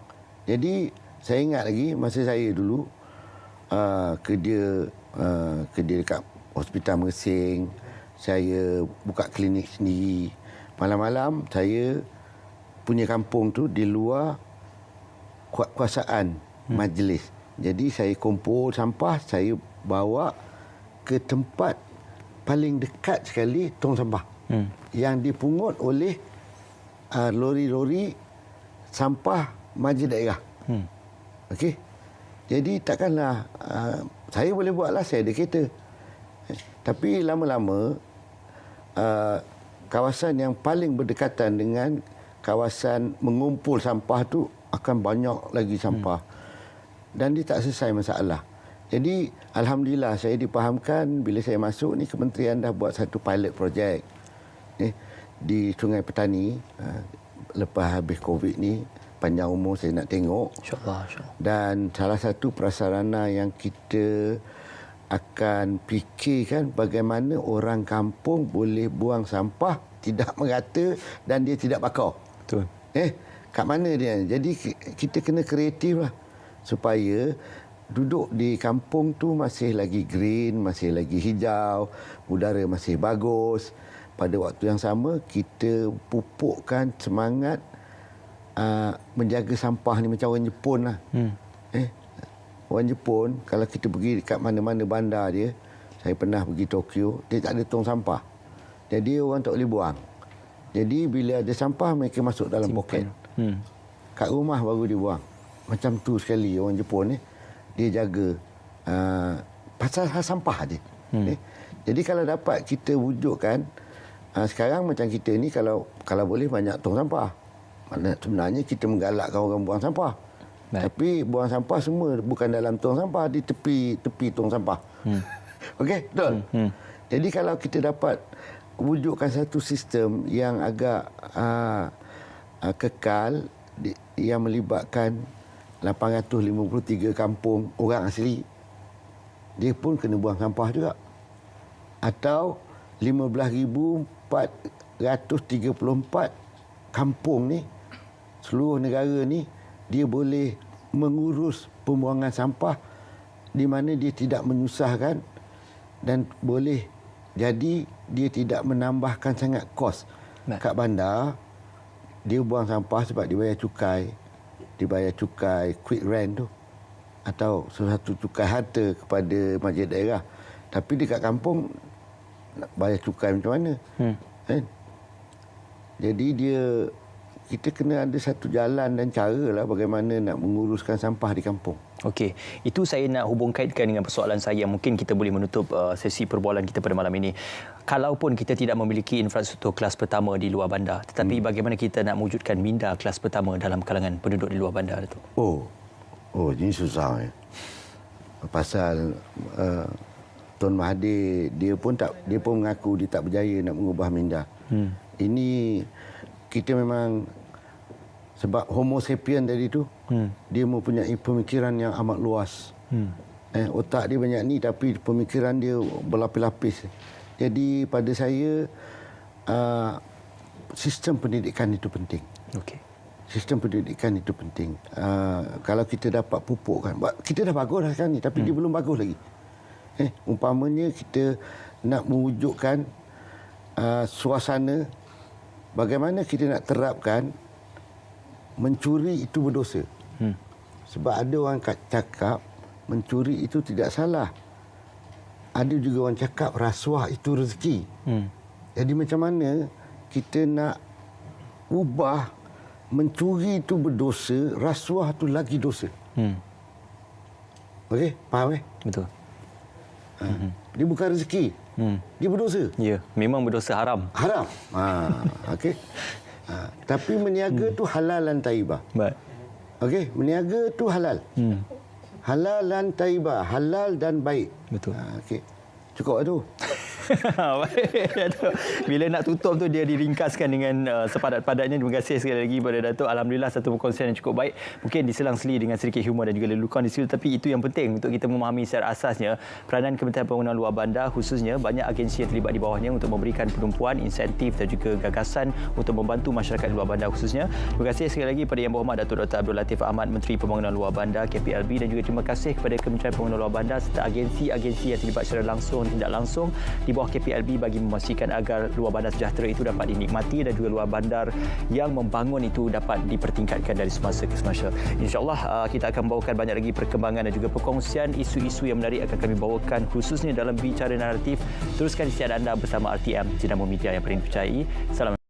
[SPEAKER 3] Jadi saya ingat lagi masa saya dulu kerja dekat Hospital Mersing, saya buka klinik sendiri. Malam-malam saya punya kampung tu di luar kuasaan majlis. Jadi saya kumpul sampah, saya bawa ke tempat paling dekat sekali tong sampah yang dipungut oleh lori-lori sampah majlis daerah. Okey. Jadi takkanlah saya boleh buatlah, saya ada kereta. Tapi lama-lama kawasan yang paling berdekatan dengan kawasan mengumpul sampah tu akan banyak lagi sampah. Dan dia tak selesai masalah. Jadi alhamdulillah saya dipahamkan bila saya masuk ni kementerian dah buat satu pilot project di Sungai Petani lepas habis Covid ni. Panjang umur saya nak tengok. InsyaAllah. Dan salah satu prasarana yang kita akan fikirkan bagaimana orang kampung boleh buang sampah tidak merata dan dia tidak bakar. Betul. Kat mana dia? Jadi kita kena kreatif lah supaya duduk di kampung tu masih lagi green, masih lagi hijau, udara masih bagus. Pada waktu yang sama kita pupukkan semangat menjaga sampah ni macam orang Jepun lah. Orang Jepun, kalau kita pergi dekat mana-mana bandar dia, saya pernah pergi Tokyo, dia tak ada tong sampah. Jadi orang tak boleh buang. Jadi bila ada sampah, mereka masuk dalam poket. Kat rumah baru dia buang. Macam tu sekali orang Jepun ni, dia jaga pasal hal sampah dia. Jadi kalau dapat kita wujudkan, sekarang macam kita ni kalau boleh banyak tong sampah. Sebenarnya kita menggalakkan orang buang sampah. Tapi buang sampah semua bukan dalam tong sampah, di tepi tong sampah. Okey, betul. Jadi kalau kita dapat wujudkan satu sistem yang agak kekal yang melibatkan 853 kampung orang asli, dia pun kena buang sampah juga. Atau 15,434 kampung ni, seluruh negara ni, dia boleh mengurus pembuangan sampah di mana dia tidak menyusahkan dan boleh jadi dia tidak menambahkan sangat kos kat bandar, dia buang sampah sebab dia bayar cukai. Dia bayar cukai quick rent tu. Atau sesuatu cukai harta kepada masjid daerah. Tapi dekat kampung, nak bayar cukai macam mana? Kan? Jadi kita kena ada satu jalan dan cara lah bagaimana nak menguruskan sampah di kampung.
[SPEAKER 2] Okey, itu saya nak hubung kaitkan dengan persoalan saya. Mungkin kita boleh menutup sesi perbualan kita pada malam ini. Kalaupun kita tidak memiliki infrastruktur kelas pertama di luar bandar, tetapi bagaimana kita nak mewujudkan minda kelas pertama dalam kalangan penduduk di luar bandar itu?
[SPEAKER 3] Oh, ini susah. Pasal Tuan Mahathir dia pun mengaku dia tak berjaya nak mengubah minda. Ini kita memang sebab Homo sapien tadi tu dia mempunyai pemikiran yang amat luas. Otak dia banyak ni tapi pemikiran dia berlapis-lapis. Jadi pada saya sistem pendidikan itu penting.
[SPEAKER 2] Okey.
[SPEAKER 3] Sistem pendidikan itu penting. Kalau kita dapat pupukkan, kita dah bagus dah sekarang ni tapi dia belum bagus lagi. Umpamanya kita nak mewujudkan suasana bagaimana kita nak terapkan mencuri itu berdosa. Sebab ada orang cakap mencuri itu tidak salah. Ada juga orang cakap rasuah itu rezeki. Jadi macam mana kita nak ubah mencuri itu berdosa, rasuah itu lagi dosa. Okey, faham
[SPEAKER 2] Betul.
[SPEAKER 3] Dia bukan rezeki. Dia berdosa.
[SPEAKER 2] Ya, memang berdosa haram.
[SPEAKER 3] Haram. Okey. Tapi meniaga tu halal dan taibah.
[SPEAKER 2] Baik.
[SPEAKER 3] Okey, meniaga tu halal. Halal dan taibah, halal dan baik.
[SPEAKER 2] Betul.
[SPEAKER 3] Okey. Cukup tu.
[SPEAKER 2] Bila nak tutup tu dia diringkaskan dengan sepadat-padatnya. Terima kasih sekali lagi kepada Datuk. Alhamdulillah satu perkongsian yang cukup baik. Mungkin diselang-seli dengan sedikit humor dan juga lelucon di situ, tapi itu yang penting untuk kita memahami secara asasnya peranan Kementerian Pembangunan Luar Bandar, khususnya banyak agensi yang terlibat di bawahnya untuk memberikan penumpuan, insentif dan juga gagasan untuk membantu masyarakat luar bandar khususnya. Terima kasih sekali lagi kepada Yang Berhormat Datuk Dr. Abdul Latif Ahmad, Menteri Pembangunan Luar Bandar KPLB, dan juga terima kasih kepada Kementerian Pembangunan Luar Bandar serta agensi-agensi yang terlibat secara langsung dan tidak langsung di bawah KPLB bagi memastikan agar luar bandar sejahtera itu dapat dinikmati dan juga luar bandar yang membangun itu dapat dipertingkatkan dari semasa ke semasa. InsyaAllah kita akan bawakan banyak lagi perkembangan dan juga perkongsian isu-isu yang menarik akan kami bawakan khususnya dalam bicara naratif. Teruskan siaran anda bersama RTM, Sinar Media yang paling dipercayai. Salam.